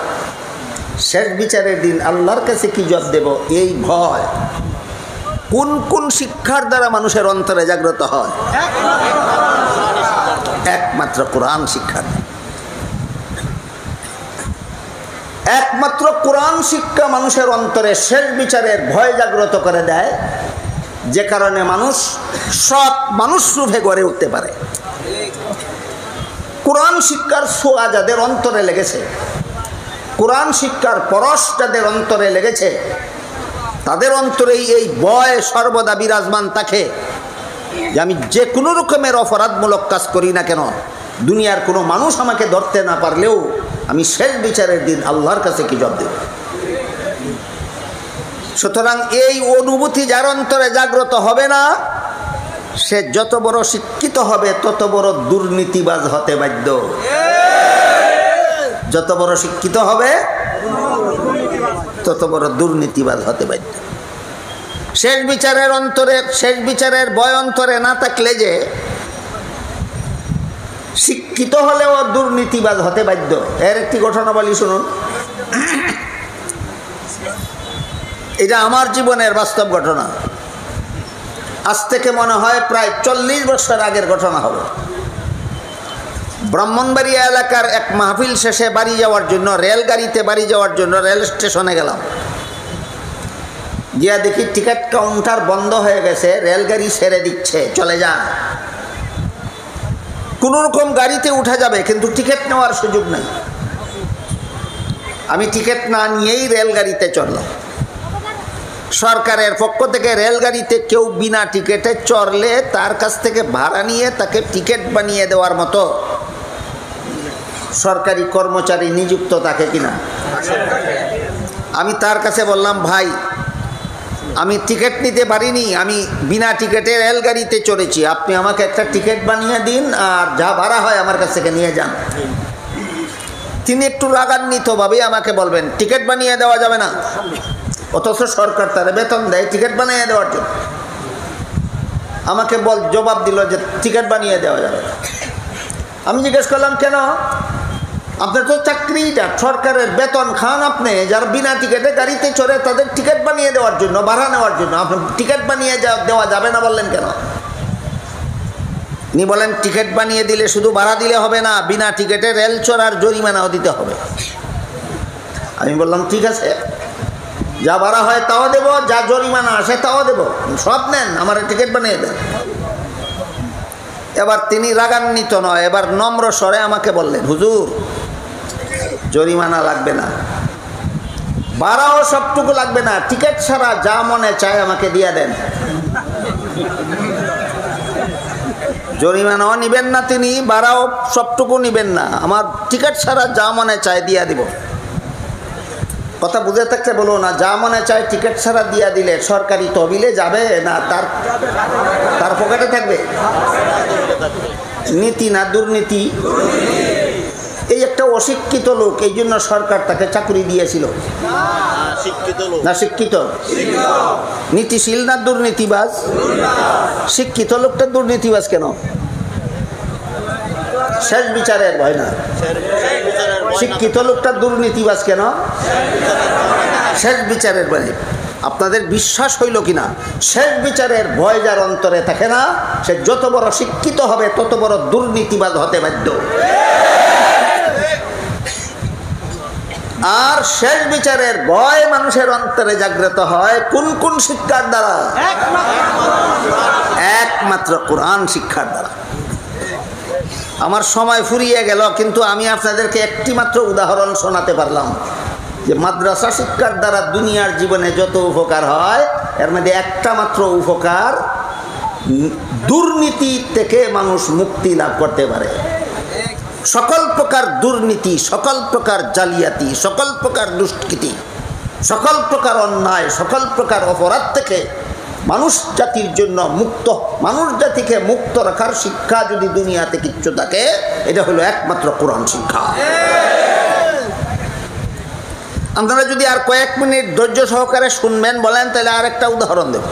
শেষ বিচারের দিন আল্লাহর কাছে কি জবাব দেব, এই ভয় কোন কোন শিক্ষার দ্বারা মানুষের অন্তরে জাগ্রত হয়? একমাত্র কোরআন শিক্ষা। একমাত্র কোরআন শিক্ষা মানুষের অন্তরে শেষ বিচারের ভয় জাগ্রত করে দেয়, যে কারণে মানুষ সৎ মানুষ রূপে গড়ে উঠতে পারে। কোরআন শিক্ষার ছোঁয়া যাদের অন্তরে লেগেছে, কোরআন শিক্ষার পরশ যাদের অন্তরে লেগেছে, তাদের অন্তরেই এই ভয় সর্বদা বিরাজমান থাকে যে আমি যে কোনো রকমের অপরাধমূলক কাজ করি না কেন, দুনিয়ার কোনো মানুষ আমাকে ধরতে না পারলেও আমি শেষ বিচারের দিন আল্লাহর কাছে কি জবাব দেব। সুতরাং এই অনুভূতি যার অন্তরে জাগ্রত হবে না, সে যত বড় শিক্ষিত হবে তত বড় দুর্নীতিবাজ হতে বাধ্য। যত বড় শিক্ষিত হবে তত বড় দুর্নীতিবাজ হতে বাধ্য। শেষ বিচারের অন্তরে, শেষ বিচারের ভয় অন্তরে না থাকলে যে শিক্ষিত হলেও দুর্নীতিবাজ হতে বাধ্য। এর একটি ঘটনা বলি শুনুন, এটা আমার জীবনের বাস্তব ঘটনা। আজ থেকে মনে হয় প্রায় 40 বছর আগের ঘটনা হবে। ব্রাহ্মণবাড়িয়া এলাকার এক মাহফিল শেষে বাড়ি যাওয়ার জন্য, রেলগাড়িতে বাড়ি যাওয়ার জন্য রেল স্টেশনে গেলাম। গিয়া দেখি টিকিট কাউন্টার বন্ধ হয়ে গেছে, রেলগাড়ি ছেড়ে দিচ্ছে, চলে যা। কোনো রকম গাড়িতে উঠা যাবে, কিন্তু টিকিট নেওয়ার সুযোগ নেই। আমি টিকিট না নিয়েই রেলগাড়িতে চড়লাম। সরকারের পক্ষ থেকে রেলগাড়িতে কেউ বিনা টিকিটে চড়লে তার কাছ থেকে ভাড়া নিয়ে তাকে টিকিট বানিয়ে দেওয়ার মতো সরকারি কর্মচারী নিযুক্ত থাকে কিনা? আমি তার কাছে বললাম, ভাই আমি টিকিট নিতে পারিনি, আমি বিনা টিকিটে রেলগাড়িতে চড়েছি, আপনি আমাকে একটা টিকিট বানিয়ে দিন আর যা ভাড়া হয় আমার কাছ থেকে নিয়ে যান। তিনি একটু রাগান্বিতভাবেই আমাকে বলবেন টিকিট বানিয়ে দেওয়া যাবে না, অথচ সরকার তারা বেতন দেয় টিকিট বানিয়ে দেওয়ার জন্য। আমাকে জবাব দিল যে টিকিট বানিয়ে দেওয়া যাবে না। আমি জিজ্ঞেস করলাম কেন? আপনার তো চাকরিটা সরকারের বেতন খান আপনি, যারা বিনা টিকিটে গাড়িতে চড়ে তাদের টিকিট বানিয়ে দেওয়ার জন্য, ভাড়া নেওয়ার জন্য। আপনি টিকিট বানিয়ে দেওয়া যাবে না বললেন কেন? উনি বলেন টিকিট বানিয়ে দিলে শুধু ভাড়া দিলে হবে না, বিনা টিকিটে রেল চড়ার জরিমানাও দিতে হবে। আমি বললাম ঠিক আছে, যা ভাড়া হয় তাও দেব, যা জরিমানা আসে তাও দেব, সব নেন, আমার টিকিট বানিয়ে দেন। এবার তিনি রাগান্বিত নয়, এবার নম্র স্বরে আমাকে বললেন হুজুর জরিমানা লাগবে না, ভাড়াও সবটুকু লাগবে না, টিকিট ছাড়া যা মনে চায় আমাকে দিয়ে দেন। জরিমানাও নিবেন না তিনি, ভাড়াও সবটুকু নিবেন না, আমার টিকিট ছাড়া যা মনে চায় দিয়া দিব। কথা বুঝে থাকতে বলো না, যা মনে চায় টিকিট ছাড়া দিয়া দিলে সরকারি তহবিলে যাবে না তার পকেটে থাকবে? নীতি না দুর্নীতি? এই একটা অশিক্ষিত লোক, এই জন্য সরকার তাকে চাকরি দিয়েছিল। না শিক্ষিত? নীতিশীল না দুর্নীতিবাজ? শিক্ষিত লোকটা দুর্নীতিবাজ কেন? শেষ বিচারের ভয় না। শিক্ষিত লোকটা দুর্নীতিবাজ কেন? শেষ বিচারের ভয়। আপনাদের বিশ্বাস হইল কিনা, শেষ বিচারের ভয় যার অন্তরে থাকে না, সে যত বড় শিক্ষিত হবে তত বড় দুর্নীতিবাজ হতে বাধ্য। আর শেষ বিচারের ভয় মানুষের অন্তরে জাগ্রত হয় কোন কোন শিক্ষার দ্বারা? একমাত্র কোরআন শিক্ষার দ্বারা। আমার সময় ফুরিয়ে গেল, কিন্তু আমি আপনাদেরকে একটি মাত্র উদাহরণ শোনাতে পারলাম যে মাদ্রাসা শিক্ষার দ্বারা দুনিয়ার জীবনে যত উপকার হয়, এর মধ্যে একটা মাত্র উপকার, দুর্নীতি থেকে মানুষ মুক্তি লাভ করতে পারে। সকল প্রকার দুর্নীতি, সকল প্রকার জালিয়াতি, সকল প্রকার দুষ্কৃতি, সকল প্রকার অন্যায়, সকল প্রকার অপরাধ থেকে মানুষ জাতির জন্য মুক্ত, মানুষ জাতিকে মুক্ত রাখার শিক্ষা যদি দুনিয়াতে কিচ্ছু থাকে, এটা হলো একমাত্র কোরআন শিক্ষা। আপনারা যদি আর কয়েক মিনিট ধৈর্য সহকারে শুনবেন বলেন, তাহলে আর একটা উদাহরণ দেব।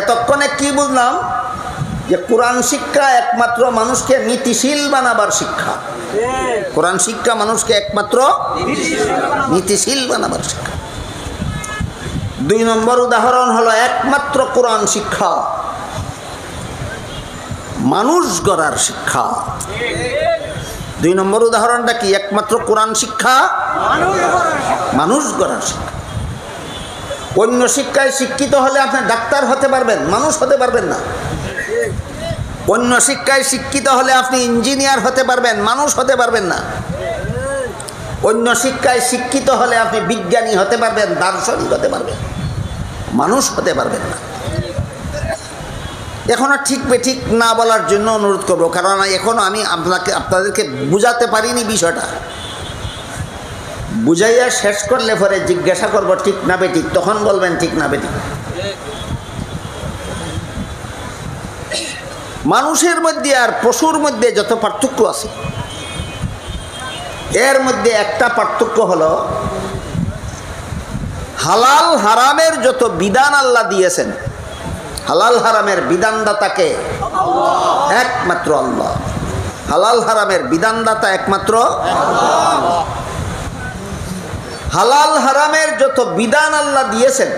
এতক্ষণে কি বুঝলাম? যে কোরআন শিক্ষা একমাত্র মানুষকে নীতিশীল বানাবার শিক্ষা। কোরআন শিক্ষা মানুষকে একমাত্র নীতিশীল বানাবার শিক্ষা। 2 নম্বর উদাহরণ হলো একমাত্র কোরআন শিক্ষা মানুষ গড়ার শিক্ষা। 2 নম্বর উদাহরণটা কি? একমাত্র কোরআন শিক্ষা মানুষ গড়ার শিক্ষা। অন্য শিক্ষায় শিক্ষিত হলে আপনি ডাক্তার হতে পারবেন, মানুষ হতে পারবেন না। অন্য শিক্ষায় শিক্ষিত হলে আপনি ইঞ্জিনিয়ার হতে পারবেন, মানুষ হতে পারবেন না। অন্য শিক্ষায় শিক্ষিত হলে আপনি বিজ্ঞানী হতে পারবেন, দার্শনিক হতে পারবেন, মানুষ হতে পারবেন না। এখনো ঠিক বেঠিক না বলার জন্য অনুরোধ করবো, কারণ এখনো আমি আপনাদেরকে বুঝাতে পারিনি বিষয়টা। বুঝাইয়া শেষ করলে পরে জিজ্ঞাসা করব ঠিক না বেঠিক, তখন বলবেন ঠিক না বেঠিক। মানুষের মধ্যে আর পশুর মধ্যে যত পার্থক্য আছে, এর মধ্যে একটা পার্থক্য হলো হালাল হারামের যত বিধান আল্লাহ দিয়েছেন, হালাল হারামের বিধানদাতাকে একমাত্র আল্লাহ। হালাল হারামের বিধানদাতা একমাত্র আল্লাহ। হালাল হারামের যত বিধান আল্লাহ দিয়েছেন,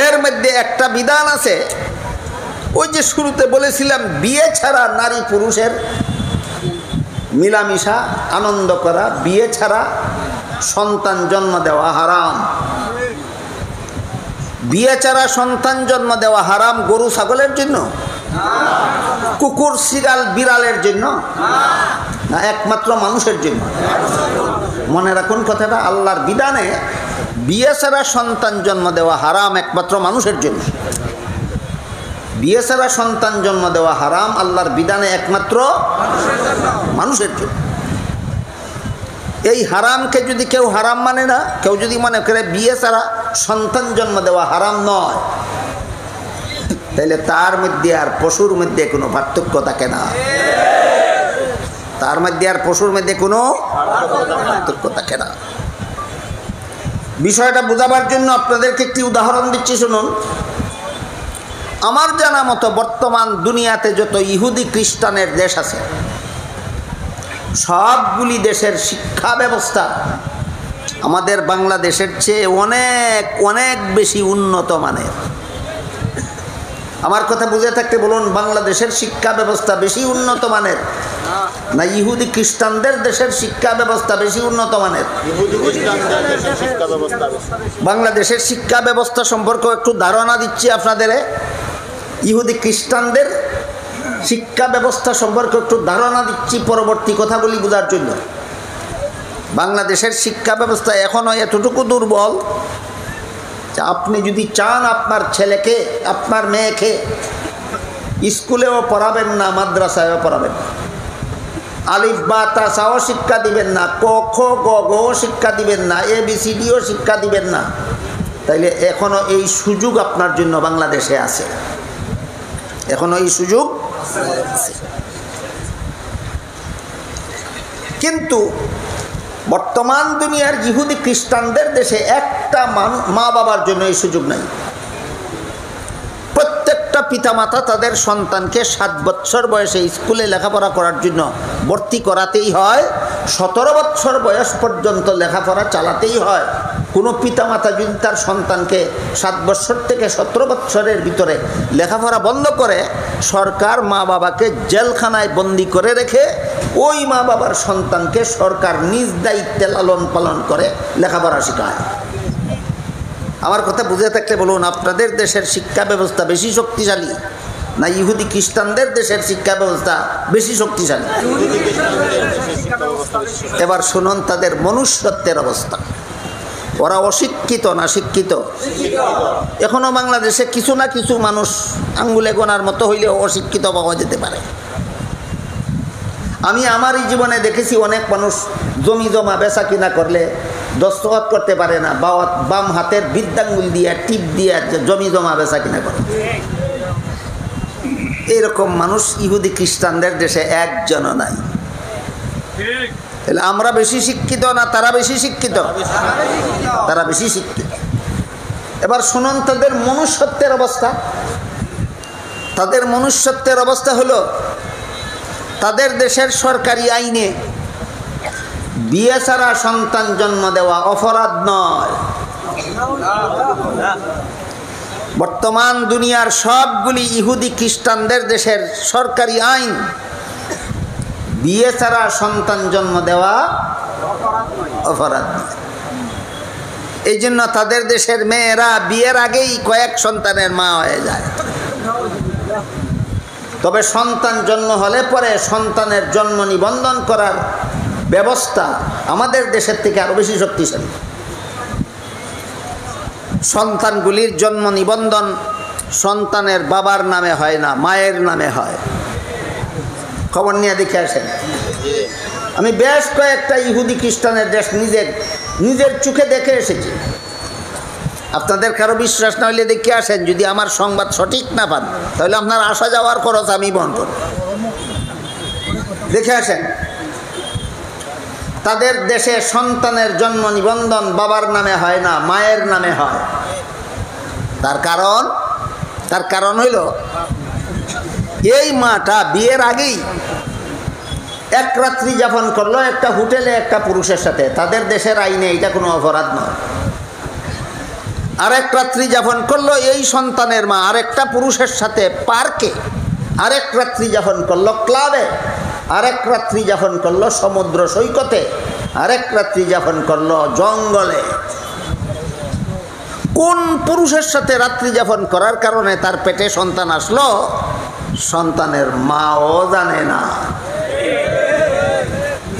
এর মধ্যে একটা বিধান আছে, ওই যে শুরুতে বলেছিলাম, বিয়ে ছাড়া নারী পুরুষের মিলামিশা আনন্দ করা, বিয়ে ছাড়া সন্তান জন্ম দেওয়া হারাম। বিয়ে ছাড়া সন্তান জন্ম দেওয়া হারাম গরু ছাগলের জন্য, কুকুর শিয়াল বিড়ালের জন্য না, একমাত্র মানুষের জন্য। মনে রাখুন কথাটা, আল্লাহর বিধানে বিয়ে ছাড়া সন্তান জন্ম দেওয়া হারাম একমাত্র মানুষের জন্য। বিয়ে ছাড়া সন্তান জন্ম দেওয়া হারাম আল্লাহর বিধানে একমাত্র মানুষের জন্য। এই হারামকে যদি কেউ হারাম মানে না, কেউ যদি মনে করে বিয়ে ছাড়া সন্তান জন্ম দেওয়া হারাম নয়, তাহলে তার মধ্যে আর পশুর মধ্যে কোনো পার্থক্য থাকে না। তার মধ্যে আর পশুর মধ্যে কোনো পার্থক্য থাকে না। বিষয়টা বোঝাবার জন্য আপনাদেরকে একটি উদাহরণ দিচ্ছি, শুনুন। আমার জানা মতো বর্তমান দুনিয়াতে যত ইহুদি খ্রিস্টানের দেশ আছে, সবগুলি দেশের শিক্ষা ব্যবস্থা আমাদের বাংলাদেশের চেয়ে অনেক অনেক বেশি উন্নত মানের। আমার কথা বুঝে থাকতে বলুন, বাংলাদেশের শিক্ষা ব্যবস্থা বেশি উন্নত মানের না ইহুদি খ্রিস্টানদের দেশের শিক্ষা ব্যবস্থা বেশি উন্নত মানের? বাংলাদেশের শিক্ষা ব্যবস্থা সম্পর্কে একটু ধারণা দিচ্ছি আপনাদের। ইহুদি খ্রিস্টানদের শিক্ষা ব্যবস্থা সম্পর্কে একটু ধারণা দিচ্ছি পরবর্তী কথাগুলি বোঝার জন্য। বাংলাদেশের শিক্ষা ব্যবস্থা এখনও এতটুকু দুর্বল যে আপনি যদি চান আপনার ছেলেকে, আপনার মেয়েকে স্কুলেও পড়াবেন না, মাদ্রাসায়ও পড়াবেন না, আলিফ বা তা সাও শিক্ষা দিবেন না, ক খ গ গ শিক্ষা দিবেন না, ABCDও শিক্ষা দিবেন না, তাইলে এখনও এই সুযোগ আপনার জন্য বাংলাদেশে আছে। এখনও এই সুযোগ আছে। কিন্তু বর্তমান দুনিয়ার ইহুদি খ্রিস্টানদের দেশে একটা মা বাবার জন্য এই সুযোগ নাই। প্রত্যেকটা পিতামাতা তাদের সন্তানকে 7 বছর বয়সে স্কুলে লেখাপড়া করার জন্য ভর্তি করাতেই হয়, 17 বছর বয়স পর্যন্ত লেখাপড়া চালাতেই হয়। কোনো পিতামাতা যদি তার সন্তানকে 7 বছর থেকে 17 বছরের ভিতরে লেখাপড়া বন্ধ করে, সরকার মা বাবাকে জেলখানায় বন্দি করে রেখে ওই মা বাবার সন্তানকে সরকার নিজ দায়িত্বে লালন পালন করে লেখাপড়া শেখায়। আমার কথা বুঝে থাকলে বলুন, আপনাদের দেশের শিক্ষা ব্যবস্থা বেশি শক্তিশালী না ইহুদি খ্রিস্টানদের দেশের শিক্ষা ব্যবস্থা বেশি শক্তিশালী? এবার শুনুন তাদের মনুষ্যত্বের অবস্থা। ওরা অশিক্ষিত না শিক্ষিত? এখনো বাংলাদেশে কিছু না কিছু মানুষ আঙ্গুলে গোনার মতো হইলেও অশিক্ষিত পাওয়া যেতে পারে। আমি আমার এই জীবনে দেখেছি অনেক মানুষ জমি জমা বেচা কিনা করলে দস্তখত করতে পারে না, বাম হাতের বৃদ্ধাঙ্গুল দিয়ে টিপ দিয়ে জমি জমা বেচা কিনা করে। এরকম মানুষ ইহুদি খ্রিস্টানদের দেশে একজনও নাই। তাহলে আমরা বেশি শিক্ষিত না তারা বেশি শিক্ষিত? তারা বেশি শিক্ষিত। এবার শুনুন তাদের মনুষ্যত্বের অবস্থা। তাদের মনুষ্যত্বের অবস্থা হলো, তাদের দেশের সরকারি আইনে বিয়ে ছাড়া সন্তান জন্ম দেওয়া অপরাধ নয়। বর্তমান দুনিয়ার সবগুলি ইহুদি খ্রিস্টানদের দেশের সরকারি আইন বিয়ে ছাড়া সন্তান জন্ম দেওয়া অপরাধ। এই জন্য তাদের দেশের মেয়েরা বিয়ের আগেই কয়েক সন্তানের মা হয়ে যায়। তবে সন্তান জন্ম হলে পরে সন্তানের জন্ম নিবন্ধন করার ব্যবস্থা আমাদের দেশের থেকে আরো বেশি শক্তিশালী। সন্তানগুলির জন্ম নিবন্ধন সন্তানের বাবার নামে হয় না, মায়ের নামে হয়। খবর নিয়ে দেখে আসেন। আমি বেশ কয়েকটা ইহুদি খ্রিস্টানের দেশ নিজের চোখে দেখে এসেছি। আপনাদের কারো বিশ্বাস না হলে দেখে আসেন। যদি আমার সংবাদ সঠিক না পান তাহলে আপনার আসা যাওয়ার খরচ আমি বহন করব। দেখে আসেন। তাদের দেশে সন্তানের জন্ম নিবন্ধন বাবার নামে হয় না, মায়ের নামে হয়। তার কারণ হইল এই মাটা বিয়ের আগেই এক রাত্রি যাপন করলো একটা হোটেলে একটা পুরুষের সাথে। তাদের দেশের আইনে এটা কোনো অপরাধ নয়। আরেক রাত্রি যাপন করলো এই সন্তানের মা আরেকটা পুরুষের সাথে পার্কে, আরেক রাত্রি যাপন করলো ক্লাবে, আরেক রাত্রি যাপন করলো সমুদ্র সৈকতে, আরেক রাত্রি যাপন করলো জঙ্গলে। কোন পুরুষের সাথে রাত্রি যাপন করার কারণে তার পেটে সন্তান আসলো সন্তানের মাও জানে না।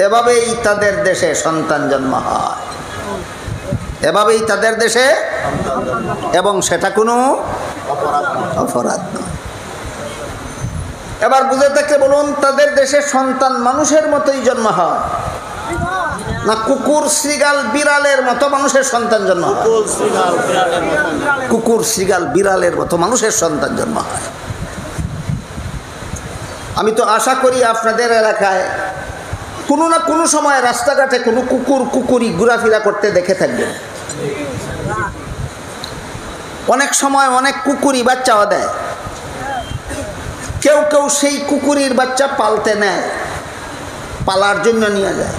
এভাবেই তাদের দেশে সন্তান জন্ম হয়, এভাবেই তাদের দেশে, এবং সেটা কোনো অপরাধ নয়। এবার বুঝে থাকলে বলুন, তাদের দেশে সন্তান মানুষের মতোই জন্ম হয় না কুকুর শ্রীগাল বিড়ালের মতো মানুষের সন্তান জন্ম হয়? কুকুর শ্রীগাল বিড়ালের মতো মানুষের সন্তান জন্ম হয়। আমি তো আশা করি আপনাদের এলাকায় কোনো না কোনো সময় রাস্তাঘাটে কোনো কুকুরি ঘোরাফেরা করতে দেখে থাকবেন। অনেক সময় অনেক কুকুরি বাচ্চাও দেয়। কেউ কেউ সেই কুকুরির বাচ্চা পালতে নেয়, পালার জন্য নিয়ে যায়।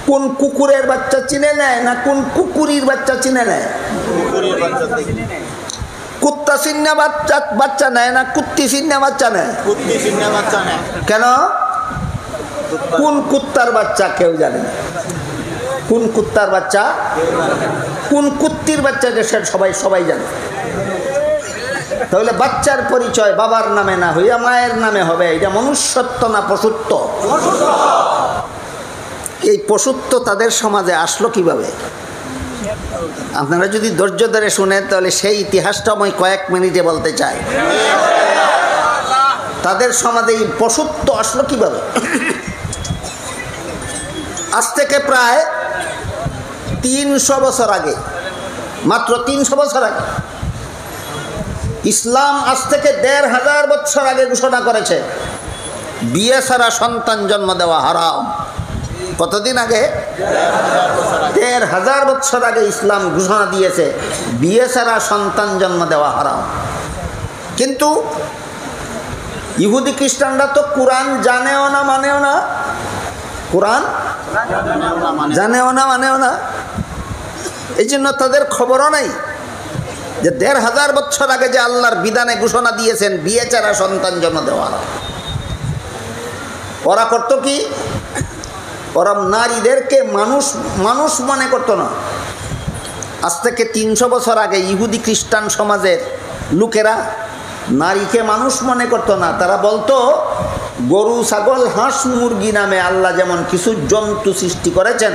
কোন কুকুরের বাচ্চা চিনে নেয় না কোন কুকুরির বাচ্চা চিনে নেয়? কুত্তা চিন্না বাচ্চা নেয় না কুত্তি চিন্না বাচ্চা নেয়? কেন? কোন কুত্তার বাচ্চা কেউ জানে না। কোন কুত্তার বাচ্চা, কোন কুত্তির বাচ্চা সে সবাই জানে। তাহলে বাচ্চার পরিচয় বাবার নামে না হইয়া মায়ের নামে হবে। এটা মনুষ্যত্ব না পশুত্ব? এই পশুত্ব তাদের সমাজে আসলো কিভাবে? আপনারা যদি ধৈর্য ধরে শুনেন তাহলে সেই ইতিহাসটা আমি কয়েক মিনিটে বলতে চাই। তাদের সমাজে এই পশুত্ব আসলো কিভাবে? আজ থেকে প্রায় 300 বছর আগে, মাত্র 300 বছর আগে ইসলাম আজ থেকে 1500 বছর আগে ঘোষণা করেছে বিয়ে ছাড়া সন্তান জন্ম দেওয়া হারাম। কতদিন আগে? 1500 বছর আগে ইসলাম ঘোষণা দিয়েছে বিয়ে ছাড়া সন্তান জন্ম দেওয়া হারাম। কিন্তু ইহুদি খ্রিস্টানরা তো কোরআন জানেও না মানেও না। কোরআন জানেও না মানেও না। এই জন্য তাদের খবরও নাই যে 1500 বছর আগে যে আল্লাহর বিধানে ঘোষণা দিয়েছেন বিয়ে ছাড়া সন্তান জন্ম দেওয়া হারাম। ওরা করতো কি? ওরা নারীদেরকে মানুষ মনে করতো না। আজ থেকে 300 বছর আগে ইহুদি খ্রিস্টান সমাজের লোকেরা নারীকে মানুষ মনে করতো না। তারা বলতো গরু ছাগল হাঁস মুরগি নামে আল্লাহ যেমন কিছু জন্তু সৃষ্টি করেছেন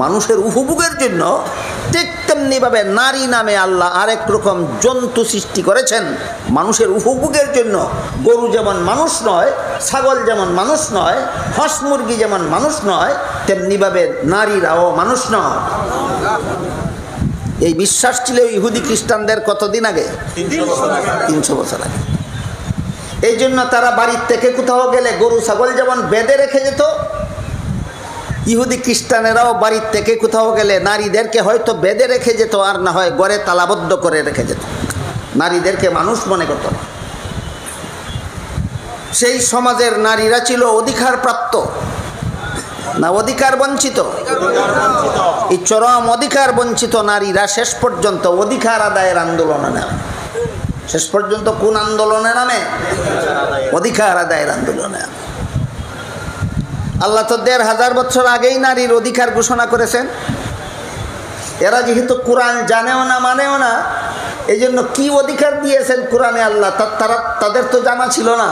মানুষের উপভোগের জন্য, ঠিক তেমনিভাবে নারী নামে আল্লাহ আরেক রকম জন্তু সৃষ্টি করেছেন মানুষের উপভোগের জন্য। গরু যেমন মানুষ নয়, ছাগল যেমন মানুষ নয়, হাঁস মুরগি যেমন মানুষ নয়, তেমনিভাবে নারীরাও মানুষ নয়। এই বিশ্বাস ছিল ইহুদি খ্রিস্টানদের কতদিন আগে? 300 বছর আগে। এই জন্য তারা বাড়ির থেকে কোথাও গেলে গরু ছাগল যেমন বেঁধে রেখে যেত, ইহুদি খ্রিস্টানেরাও বাড়ির থেকে কোথাও গেলে নারীদেরকে হয়তো বেঁধে রেখে যেত, আর না হয় ঘরে তালাবদ্ধ করে রেখে যেত। নারীদেরকে মানুষ মনে করত না। সেই সমাজের নারীরা ছিল অধিকার প্রাপ্ত না অধিকার বঞ্চিত? এই চরম অধিকার বঞ্চিত নারীরা শেষ পর্যন্ত অধিকার আদায়ের আন্দোলনে নামে। শেষ পর্যন্ত কোন আন্দোলনে নামে? অধিকার আদায়ের আন্দোলনে। আল্লাহ তো 1500 বছর আগেই নারীর অধিকার ঘোষণা করেছেন। এরা যেহেতু কোরআন জানেও না মানেও না, এই জন্য কী অধিকার দিয়েছেন কোরআনে আল্লাহ তাদের তো জানা ছিল না।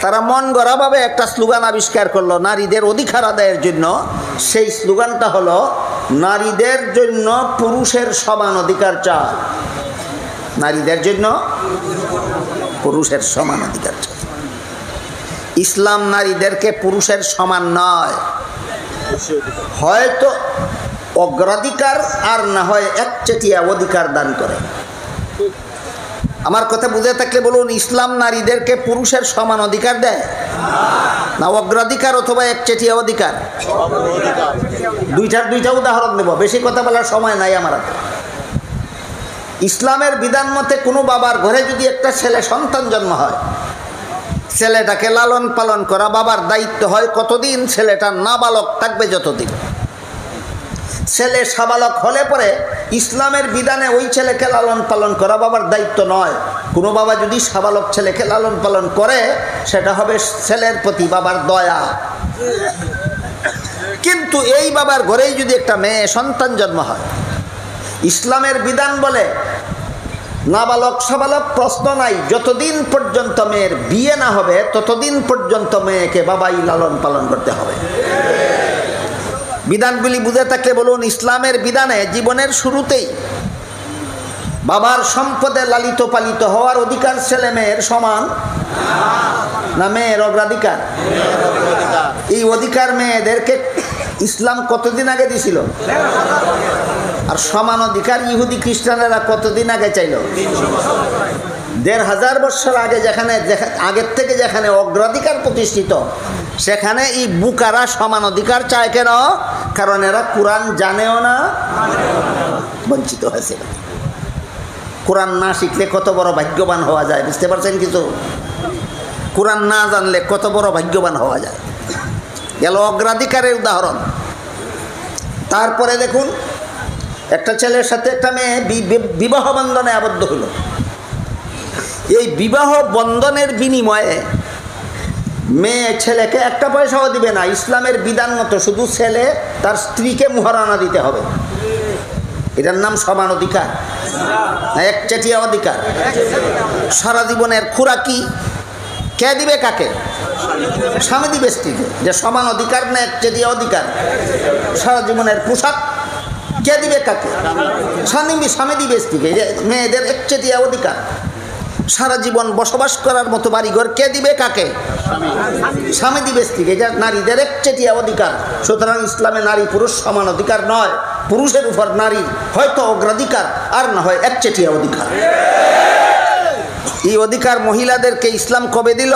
তারা মন গড়াভাবে একটা স্লোগান আবিষ্কার করলো নারীদের অধিকার আদায়ের জন্য। সেই স্লোগানটা হলো নারীদের জন্য পুরুষের সমান অধিকার চাই। নারীদের জন্য পুরুষের সমান অধিকার চাই। ইসলাম নারীদেরকে পুরুষের সমান নয়, হয়তো অগ্রাধিকার আর না হয় একচেটিয়া অধিকার দান করে। আমার কথা বুঝে থাকলে বলুন, ইসলাম নারীদেরকে পুরুষের সমান অধিকার দেয় না অগ্রাধিকার অথবা একচেটিয়া অধিকার? দুইটা উদাহরণ দেব, বেশি কথা বলার সময় নাই আমার হাতে। ইসলামের বিধান মতে কোনো বাবার ঘরে যদি একটা ছেলে সন্তান জন্ম হয়, ছেলেটাকে লালন পালন করা বাবার দায়িত্ব হয়। কতদিন? ছেলেটা নাবালক থাকবে যতদিন। ছেলে সাবালক হলে পরে ইসলামের বিধানে ওই ছেলেকে লালন পালন করা বাবার দায়িত্ব নয়। কোনো বাবা যদি সাবালক ছেলেকে লালন পালন করে সেটা হবে ছেলের প্রতি বাবার দয়া। কিন্তু এই বাবার ঘরেই যদি একটা মেয়ে সন্তান জন্ম হয়, ইসলামের বিধান বলে নাবালক সাবালক প্রশ্ন নাই, যতদিন পর্যন্ত মেয়ের বিয়ে না হবে ততদিন পর্যন্ত মেয়েকে বাবাই লালন পালন করতে হবে। বিধানগুলি বুঝে থাকলে বলুন, ইসলামের বিধানে জীবনের শুরুতেই বাবার সম্পদে লালিত পালিত হওয়ার অধিকার ছেলে মেয়ের সমান না মেয়ের অগ্রাধিকার? এই অধিকার মেয়েদেরকে ইসলাম কতদিন আগে দিছিল? আর সমান অধিকার ইহুদি খ্রিস্টানেরা কতদিন আগে চাইল? 1500 বছর আগে। আগের থেকে যেখানে অগ্রাধিকার প্রতিষ্ঠিত, সেখানে এই বুকারা সমান অধিকার চায় কেন? কারণ এরা কোরআন জানেও না, বঞ্চিত হয়েছে। কোরআন না শিখলে কত বড় ভাগ্যবান হওয়া যায়, বুঝতে পারছেন কিছু? কোরআন না জানলে কত বড় ভাগ্যবান হওয়া যায়, গেল অগ্রাধিকারের উদাহরণ। তারপরে দেখুন, একটা ছেলের সাথে একটা মেয়ে বিবাহ বন্ধনে আবদ্ধ হলো। এই বিবাহ বন্ধনের বিনিময়ে মেয়ে ছেলেকে একটা পয়সাও দিবে না। ইসলামের বিধান মতো শুধু ছেলে তার স্ত্রীকে মুহারানা দিতে হবে। এটার নাম সমান অধিকার, একচেটিয়া অধিকার। সারা জীবনের খোরাকি কে দিবে কাকে? স্বামী দিবে স্ত্রীকে। যে সমান অধিকার না একচেটিয়া অধিকার? সারা জীবনের পোশাক কে দিবে কাকে? স্বামী দিবে স্ত্রীকে। মেয়েদের একচেটিয়া অধিকার। সারা জীবন বসবাস করার মতো বাড়িঘর কে দিবে কাকে? স্বামী দিবে স্ত্রীকে। এটা নারীদের একচেটিয়া অধিকার। সুতরাং ইসলামে নারী পুরুষ সমান অধিকার নয়, পুরুষের উপর নারীর হয়তো অগ্রাধিকার আর না হয় একচেটিয়া অধিকার। এই অধিকার মহিলাদেরকে ইসলাম কবে দিল?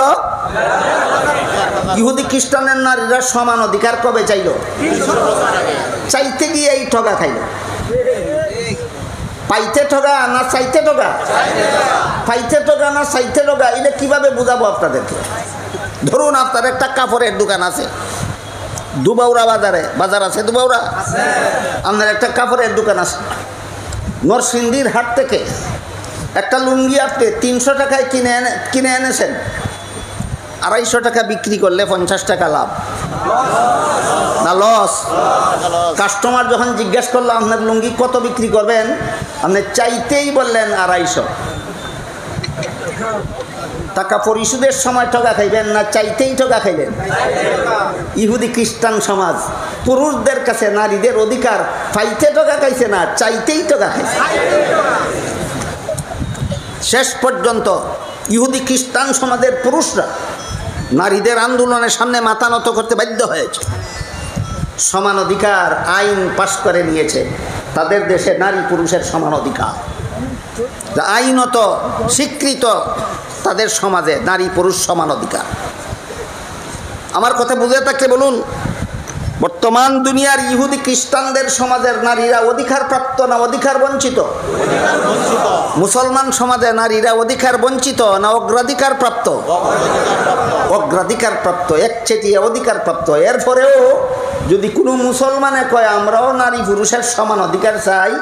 ইহুদি খ্রিস্টানের নারীরা সমান অধিকার কবে চাইল? চাইতে গিয়ে এই ঠগা খাইল। পাইতে ঠগা না চাইতে ঠগা? পাইতে ঠগা না চাইতে ঠগা, এটা কিভাবে বুঝাবো আপনাদেরকে? ধরুন আপনার একটা কাপড়ের দোকান আছে দুবাউরা বাজার আছে দুবাউরা, আপনার একটা কাপড়ের দোকান আছে। নরসিংদীর হাট থেকে একটা লুঙ্গি আপনি 300 টাকায় কিনে এনেছেন, 250 টাকা বিক্রি করলে 50 টাকা লাভ না লস? কাস্টমার যখন জিজ্ঞেস করলো আপনার লুঙ্গি কত বিক্রি করবেন, আপনি চাইতেই বললেন 250 টাকা। পরিশোধের সময় ঠগা খাইবেন না চাইতেই ঠগা খাইবেন? ইহুদি খ্রিস্টান সমাজ পুরুষদের কাছে নারীদের অধিকার পাইতে ঠগা খাইছে না, চাইতেই ঠগা খাইছে। শেষ পর্যন্ত ইহুদি খ্রিস্টান সমাজের পুরুষরা নারীদের আন্দোলনের সামনে মাথা নত করতে বাধ্য হয়েছে। সমান অধিকার আইন পাশ করে নিয়েছে তাদের দেশে, নারী পুরুষের সমান অধিকার আইনত স্বীকৃত তাদের সমাজে, নারী পুরুষ সমান অধিকার। আমার কথা বুঝে থাকলে বলুন, বর্তমান দুনিয়ার ইহুদি খ্রিস্টানদের সমাজের নারীরা অধিকার প্রাপ্ত না অধিকার বঞ্চিত? মুসলমান সমাজে নারীরা অধিকার বঞ্চিত না অগ্রাধিকার প্রাপ্ত? অগ্রাধিকার প্রাপ্ত, একচেটিয়া অধিকার প্রাপ্ত। এরপরেও যদি কোনো মুসলমানে কয় আমরাও নারী পুরুষের সমান অধিকার চাই,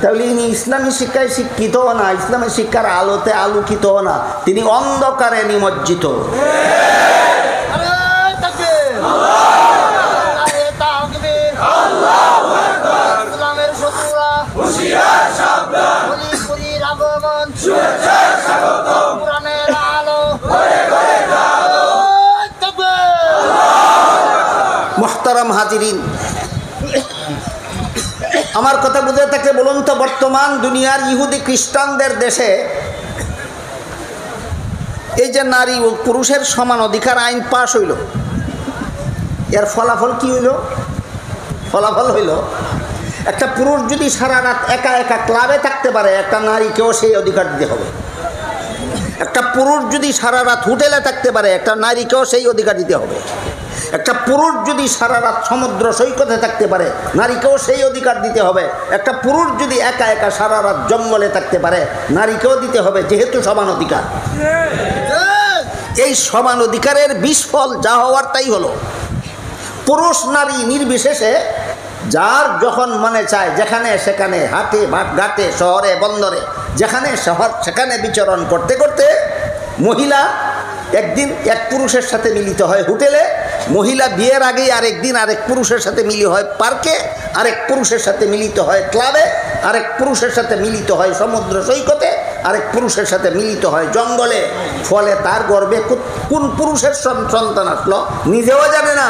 তাহলে ইনি ইসলামী শিক্ষায় শিক্ষিত না, ইসলামী শিক্ষার আলোতে আলোকিত না, তিনি অন্ধকারে নিমজ্জিত। মুহতারাম হাজিরিন, আমার কথা বুঝে থাকলে বলুন তো, বর্তমান দুনিয়ার ইহুদি খ্রিস্টানদের দেশে এই যে নারী ও পুরুষের সমান অধিকার আইন পাশ হইল, এর ফলাফল কি হইল? ফলাফল হইল একটা পুরুষ যদি সারা রাত একা একা ক্লাবে থাকতে পারে, একটা নারীকেও সেই অধিকার দিতে হবে। একটা পুরুষ যদি সারা রাত হোটেলে থাকতে পারে, একটা নারীকেও সেই অধিকার দিতে হবে। একটা পুরুষ যদি সারা রাত সমুদ্র সৈকতে থাকতে পারে, নারীকেও সেই অধিকার দিতে হবে। একটা পুরুষ যদি একা একা সারা রাত জঙ্গলে থাকতে পারে, নারীকেও দিতে হবে, যেহেতু সমান অধিকার। এই সমান অধিকারের বিস্ফল যা হওয়ার তাই হলো। পুরুষ নারী নির্বিশেষে যার যখন মনে চায় যেখানে সেখানে, হাটে ঘাটে, শহরে বন্দরে, যেখানে সেখানে বিচরণ করতে করতে মহিলা একদিন এক পুরুষের সাথে মিলিত হয় হোটেলে, মহিলা বিয়ের আগেই আরেকদিন আরেক পুরুষের সাথে মিলিত হয় পার্কে, আরেক পুরুষের সাথে মিলিত হয় ক্লাবে, আরেক পুরুষের সাথে মিলিত হয় সমুদ্র সৈকতে, আরেক পুরুষের সাথে মিলিত হয় জঙ্গলে। ফলে তার গর্ভে কোন পুরুষের সন্তান আসলো নিজেও জানে না।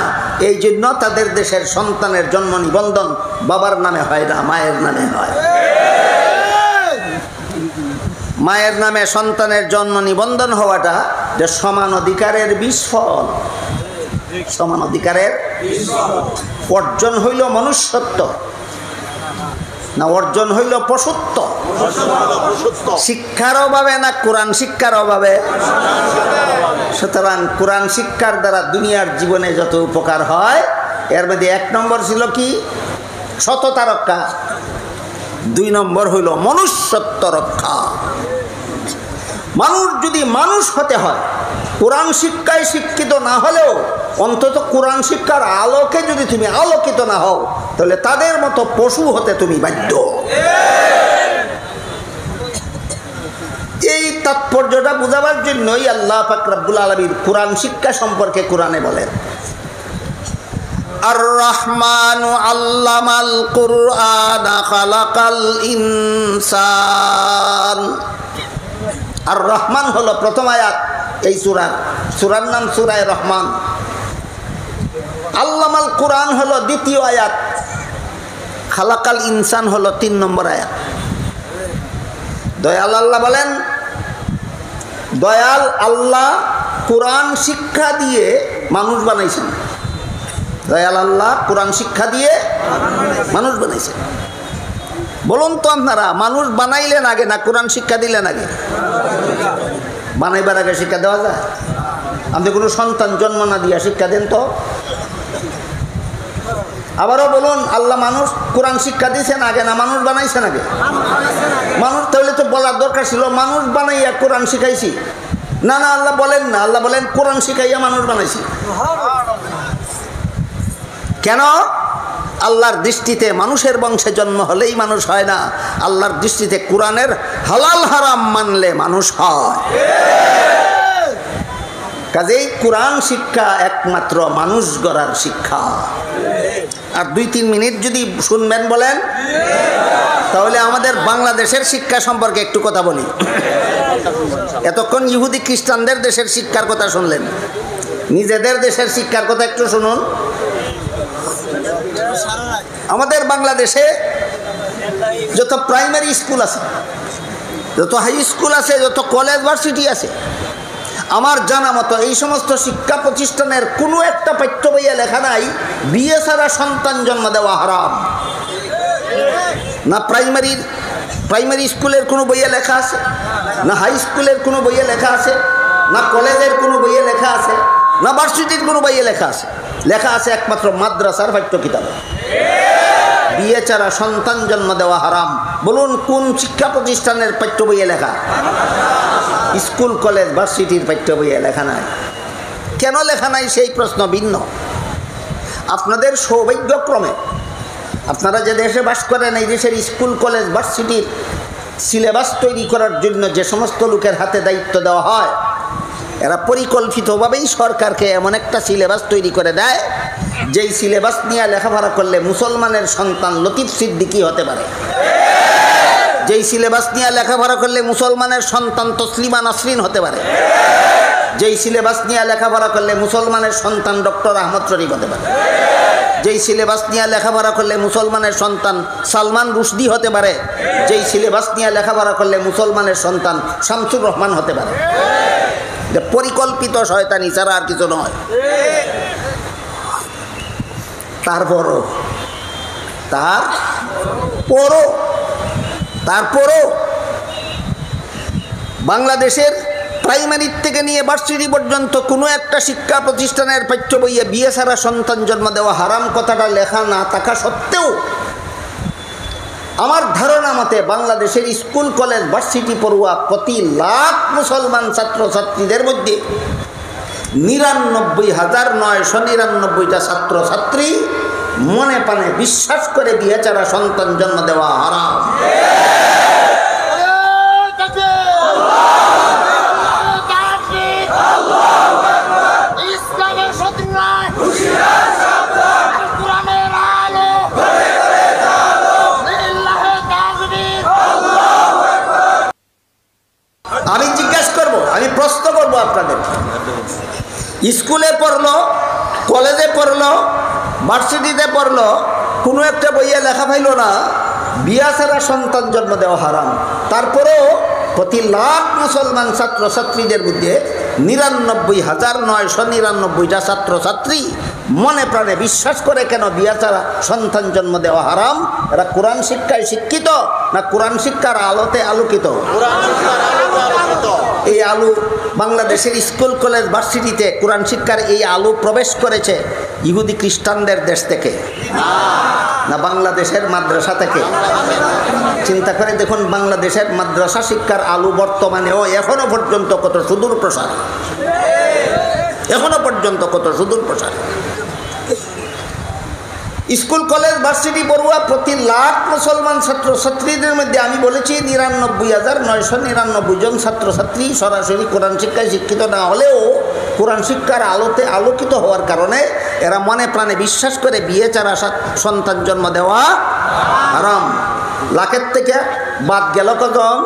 এই জন্য তাদের দেশের সন্তানের জন্ম নিবন্ধন বাবার নামে হয় না, মায়ের নামে হয়। মায়ের নামে সন্তানের জন্ম নিবন্ধন হওয়াটা যে সমান অধিকারের বিস্ফল। সমান অধিকারের অর্জন হইল মনুষ্যত্ব না অর্জন হইল পশুত্ব? শিক্ষার অভাবে না কোরআন শিক্ষার অভাবে? সুতরাং কোরআন শিক্ষার দ্বারা দুনিয়ার জীবনে যত উপকার হয়, এর মধ্যে 1 নম্বর ছিল কি? সততা রক্ষা। 2 নম্বর হইল মনুষ্যত্ব রক্ষা। মানুষ যদি মানুষ হতে হয়, কোরআন শিক্ষায় শিক্ষিত না হলেও অন্তত কোরআন শিক্ষার আলোকে যদি তুমি আলোকিত না হও, তাহলে তাদের মতো পশু হতে তুমি বাধ্য। এই তাৎপর্যটা বোঝাবার জন্যই আল্লাহ পাক রব্বুল আলামিন কোরআন শিক্ষা সম্পর্কে কোরআনে বলেন, আর রহমানু আল্লামাল কুরআনা খালাকাল ইনসান। আর রহমান হলো প্রথম আয়াত এই সূরার নাম সূরায়ে রহমান। আল্লামাল কুরআন হলো দ্বিতীয় আয়াত, খালাকাল ইনসান হলো 3 নম্বর আয়াত। দয়াল আল্লাহ বলেন, দয়াল আল্লাহ কোরআন শিক্ষা দিয়ে মানুষ বানাইছেন। দয়াল আল্লাহ কোরআন শিক্ষা দিয়ে মানুষ বানাইছেন। বলুন তো আপনারা, মানুষ বানাইলেন আগে না কোরআন শিক্ষা দিলেন আগে? বানাইবার আগে শিক্ষা দেওয়া যায়? আপনি কোনো সন্তান জন্ম না দিয়া শিক্ষা দেন তো? আবারও বলুন, আল্লাহ মানুষ কোরআন শিক্ষা দিয়েছেন আগে না মানুষ বানাইছেন আগে? মানুষ। তাহলে তো বলার দরকার ছিল মানুষ বানাইয়া কোরআন শিখাইছি। না না, আল্লাহ বলেন না, আল্লাহ বলেন কোরআন শিখাইয়া মানুষ বানাইছি। কেন? আল্লাহর দৃষ্টিতে মানুষের বংশে জন্ম হলেই মানুষ হয় না, আল্লাহর দৃষ্টিতে কোরআনের হালাল হারাম মানলে মানুষ হয়। কাজেই কোরআন শিক্ষা একমাত্র মানুষ গড়ার শিক্ষা। আর 2-3 মিনিট যদি শুনবেন বলেন, তাহলে আমাদের বাংলাদেশের শিক্ষা সম্পর্কে একটু কথা বলি। এতক্ষণ ইহুদি খ্রিস্টানদের দেশের শিক্ষার কথা শুনলেন, নিজেদের দেশের শিক্ষার কথা একটু শুনুন। আমাদের বাংলাদেশে যত প্রাইমারি স্কুল আছে, যত হাই স্কুল আছে, যত কলেজ ভার্সিটি আছে, আমার জানা মতো এই সমস্ত শিক্ষা প্রতিষ্ঠানের কোনো একটা পাঠ্য বইয়ে লেখা নাই বিয়ে ছাড়া সন্তান জন্ম দেওয়া হারাম। না প্রাইমারি স্কুলের কোনো বইয়ে লেখা আছে, না হাই স্কুলের কোনো বইয়ে লেখা আছে, না কলেজের কোনো বইয়ে লেখা আছে, না ভার্সিটির কোনো বইয়ে লেখা আছে। লেখা আছে একমাত্র মাদ্রাসার পাঠ্য কিতাবে, বিয়ে ছাড়া সন্তান জন্ম দেওয়া হারাম। বলুন কোন শিক্ষা প্রতিষ্ঠানের পাঠ্য বইয়ে লেখা? স্কুল কলেজ ভার্সিটির পাঠ্য বইয়ে লেখা নাই। কেন লেখা নাই সেই প্রশ্ন ভিন্ন। আপনাদের সৌভাগ্যক্রমে আপনারা যে দেশে বাস করেন, এই দেশের স্কুল কলেজ ভার্সিটির সিলেবাস তৈরি করার জন্য যে সমস্ত লোকের হাতে দায়িত্ব দেওয়া হয়, এরা পরিকল্পিতভাবেই সরকারকে এমন একটা সিলেবাস তৈরি করে দেয়, যেই সিলেবাস নিয়ে লেখাপড়া করলে মুসলমানের সন্তান লতিফ সিদ্দিকী হতে পারে, যেই সিলেবাস নিয়ে লেখাপড়া করলে মুসলমানের সন্তান তসলিমা নাসরিন হতে পারে, যেই সিলেবাস নিয়ে লেখাপড়া করলে মুসলমানের সন্তান ডক্টর আহমদ শরীফ হতে পারে, যেই সিলেবাস নিয়ে লেখাপড়া করলে মুসলমানের সন্তান সালমান রুশদি হতে পারে, যেই সিলেবাস নিয়ে লেখাপড়া করলে মুসলমানের সন্তান শামসুর রহমান হতে পারে। পরিকল্পিত শয়তানি ছাড়া আর কিছু নয়। তারপরও বাংলাদেশের প্রাইমারি থেকে নিয়ে ভার্সিটি পর্যন্ত কোনো একটা শিক্ষা প্রতিষ্ঠানের পাঠ্য বইয়ে বিয়ে ছাড়া সন্তান জন্ম দেওয়া হারাম কথাটা লেখা না থাকা সত্ত্বেও আমার ধারণা মতে বাংলাদেশের স্কুল কলেজ ভার্সিটি পড়ুয়া প্রতি লাখ মুসলমান ছাত্রছাত্রীদের মধ্যে 99,999টা ছাত্রছাত্রী মনে প্রাণে বিশ্বাস করে বিয়ে ছাড়া সন্তান জন্ম দেওয়া হারাম। আমি জিজ্ঞাসা করব, আমি প্রশ্ন করব আপনাদের, স্কুলে পড়লো, কলেজে পড়লো, ভার্সিটিতে পড়লো, কোনো একটা বইয়ে লেখা পাইল না বিয়া ছাড়া সন্তান জন্ম দেওয়া হারাম, তারপরেও প্রতি লাখ মুসলমান ছাত্রছাত্রীদের মধ্যে 99,999টা ছাত্রছাত্রী মনে প্রাণে বিশ্বাস করে কেন বিয়া ছাড়া সন্তান জন্ম দেওয়া হারাম? এরা কোরআন শিক্ষায় শিক্ষিত না কোরআন শিক্ষার আলোতে আলোকিত? এই আলো বাংলাদেশের স্কুল কলেজ ভার্সিটিতে কোরআন শিক্ষার এই আলো প্রবেশ করেছে ইহুদি খ্রিস্টানদের দেশ থেকে না বাংলাদেশের মাদ্রাসা থেকে? চিন্তা করে দেখুন বাংলাদেশের মাদ্রাসা শিক্ষার আলো বর্তমানেও এখনো পর্যন্ত কত সুদূর প্রসার, এখনো পর্যন্ত কত সুদূর প্রসার। স্কুল কলেজ ভার্সিটি পড়ুয়া প্রতি লাখ মুসলমান ছাত্রছাত্রীদের মধ্যে আমি বলেছি 99,999 জন ছাত্রছাত্রী সরাসরি কোরআন শিক্ষায় শিক্ষিত না হলেও কোরআন শিক্ষার আলোতে আলোকিত হওয়ার কারণে এরা মনে প্রাণে বিশ্বাস করে বিয়ে ছাড়া সন্তান জন্ম দেওয়া হারাম। লাখের থেকে বাদ গেল কজন?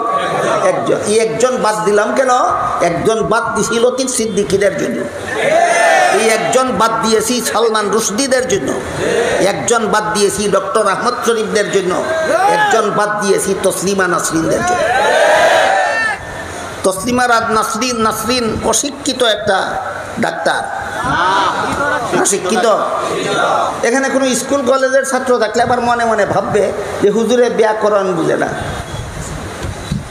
একজন। এই একজন বাদ দিলাম কেন? একজন বাদ দিছি লতিফ সিদ্দিকীদের জন্য, এই একজন বাদ দিয়েছি সালমান রুশদিদের জন্য, একজন বাদ দিয়েছি ডক্টর আহমদ শরীফদের জন্য, একজন বাদ দিয়েছি তসলিমা নাসরিনদের জন্য। তসলিমা নাসরিন অশিক্ষিত একটা ডাক্তার, শিক্ষিত। এখানে কোনো স্কুল কলেজের ছাত্র থাকলে আবার মনে মনে ভাববে যে হুজুরে ব্যাকরণ বুঝে না।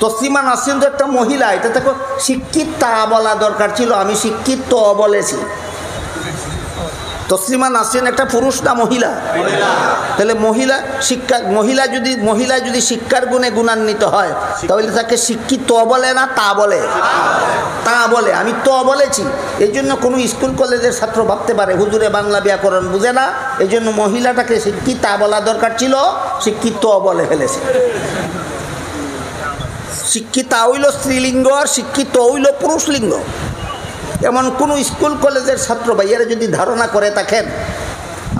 তসলিমা নাসরিন তো একটা মহিলা, এটা তো শিক্ষিত তা বলা দরকার ছিল, আমি শিক্ষিত তো বলেছি। তসলিমা নাসরিন একটা পুরুষ না মহিলা? তাহলে মহিলা যদি শিক্ষার গুণে গুণান্বিত হয় তাহলে তাকে শিক্ষিত বলে না তা বলে? তা বলে। আমি তো বলেছি। এই জন্য কোনো স্কুল কলেজের ছাত্র ভাবতে পারে হুজুরে বাংলা ব্যাকরণ বুঝে না, এই জন্য মহিলাটাকে শিক্ষিত তা বলা দরকার ছিল, শিক্ষিত বলে ফেলেছে। শিক্ষিতা হইল স্ত্রীলিঙ্গ আর শিক্ষিত হইল পুরুষলিঙ্গ। এমন কোনো স্কুল কলেজের ছাত্র ভাইয়ারা যদি ধারণা করে থাকেন,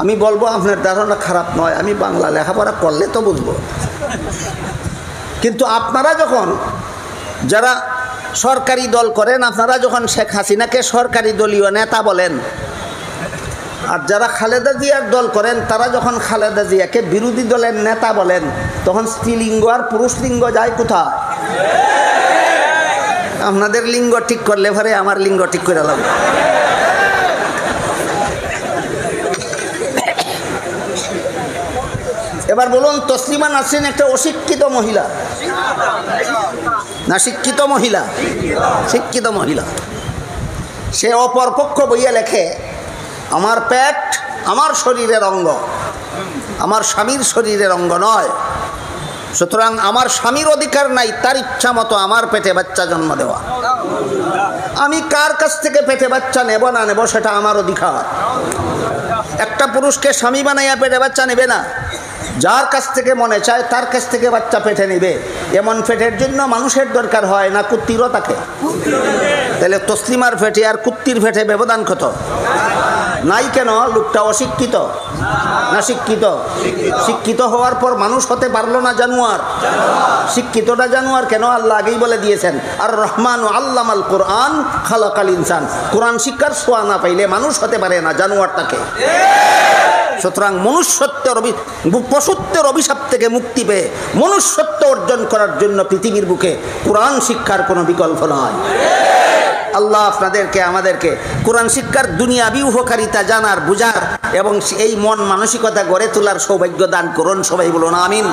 আমি বলবো আপনার ধারণা খারাপ নয়, আমি বাংলা লেখাপড়া করলে তো বুঝবো। কিন্তু আপনারা যখন যারা সরকারি দল করেন, আপনারা যখন শেখ হাসিনাকে সরকারি দলীয় নেতা বলেন, আর যারা খালেদা জিয়ার দল করেন তারা যখন খালেদা জিয়াকে বিরোধী দলের নেতা বলেন, তখন স্ত্রীলিঙ্গ আর পুরুষলিঙ্গ যায় কোথায়? আপনাদের লিঙ্গ ঠিক করলে পরে আমার লিঙ্গ ঠিক করে লাগবে। এবার বলুন, তসলিমা নাসরিন একটা অশিক্ষিত মহিলা না শিক্ষিত মহিলা? শিক্ষিত মহিলা। সে অপর পক্ষ বইয়া লেখে, আমার পেট আমার শরীরের অঙ্গ, আমার স্বামীর শরীরের অঙ্গ নয়, সুতরাং আমার স্বামীর অধিকার নাই তার ইচ্ছা মতো আমার পেটে বাচ্চা জন্ম দেওয়া। আমি কার কাছ থেকে পেটে বাচ্চা নেব না নেব সেটা আমার অধিকার। একটা পুরুষকে স্বামী বানাইয়া পেটে বাচ্চা নেবে না, যার কাছ থেকে মনে চায় তার কাছ থেকে বাচ্চা পেটে নেবে। এমন পেটের জন্য মানুষের দরকার হয় না কুত্তিরও থাকে? তাহলে তসলিমার পেটে আর কুত্তির পেটে ব্যবধান কত? নাই কেন? লোকটা অশিক্ষিত না শিক্ষিত? শিক্ষিত হওয়ার পর মানুষ হতে পারলো না জানোয়ার? শিক্ষিতটা জানোয়ার কেন? আল্লাহ আগেই বলে দিয়েছেন, আর রহমান আল্লামাল কোরআন খালাকাল ইনসান। কোরআন শিক্ষার ছোঁয়া না পাইলে মানুষ হতে পারে না, জানোয়ার তাকে। সুতরাং মনুষ্যত্বের পশুত্বের অভিশাপ থেকে মুক্তি পেয়ে মনুষ্যত্ব অর্জন করার জন্য পৃথিবীর বুকে কোরআন শিক্ষার কোনো বিকল্প নয়। আল্লাহ আপনাদেরকে আমাদেরকে কোরআন শিক্ষার দুনিয়াবি উপকারিতা জানার, বুঝার এবং এই মন মানসিকতা গড়ে তোলার সৌভাগ্য দান করুন। সবাই বলুন আমিন।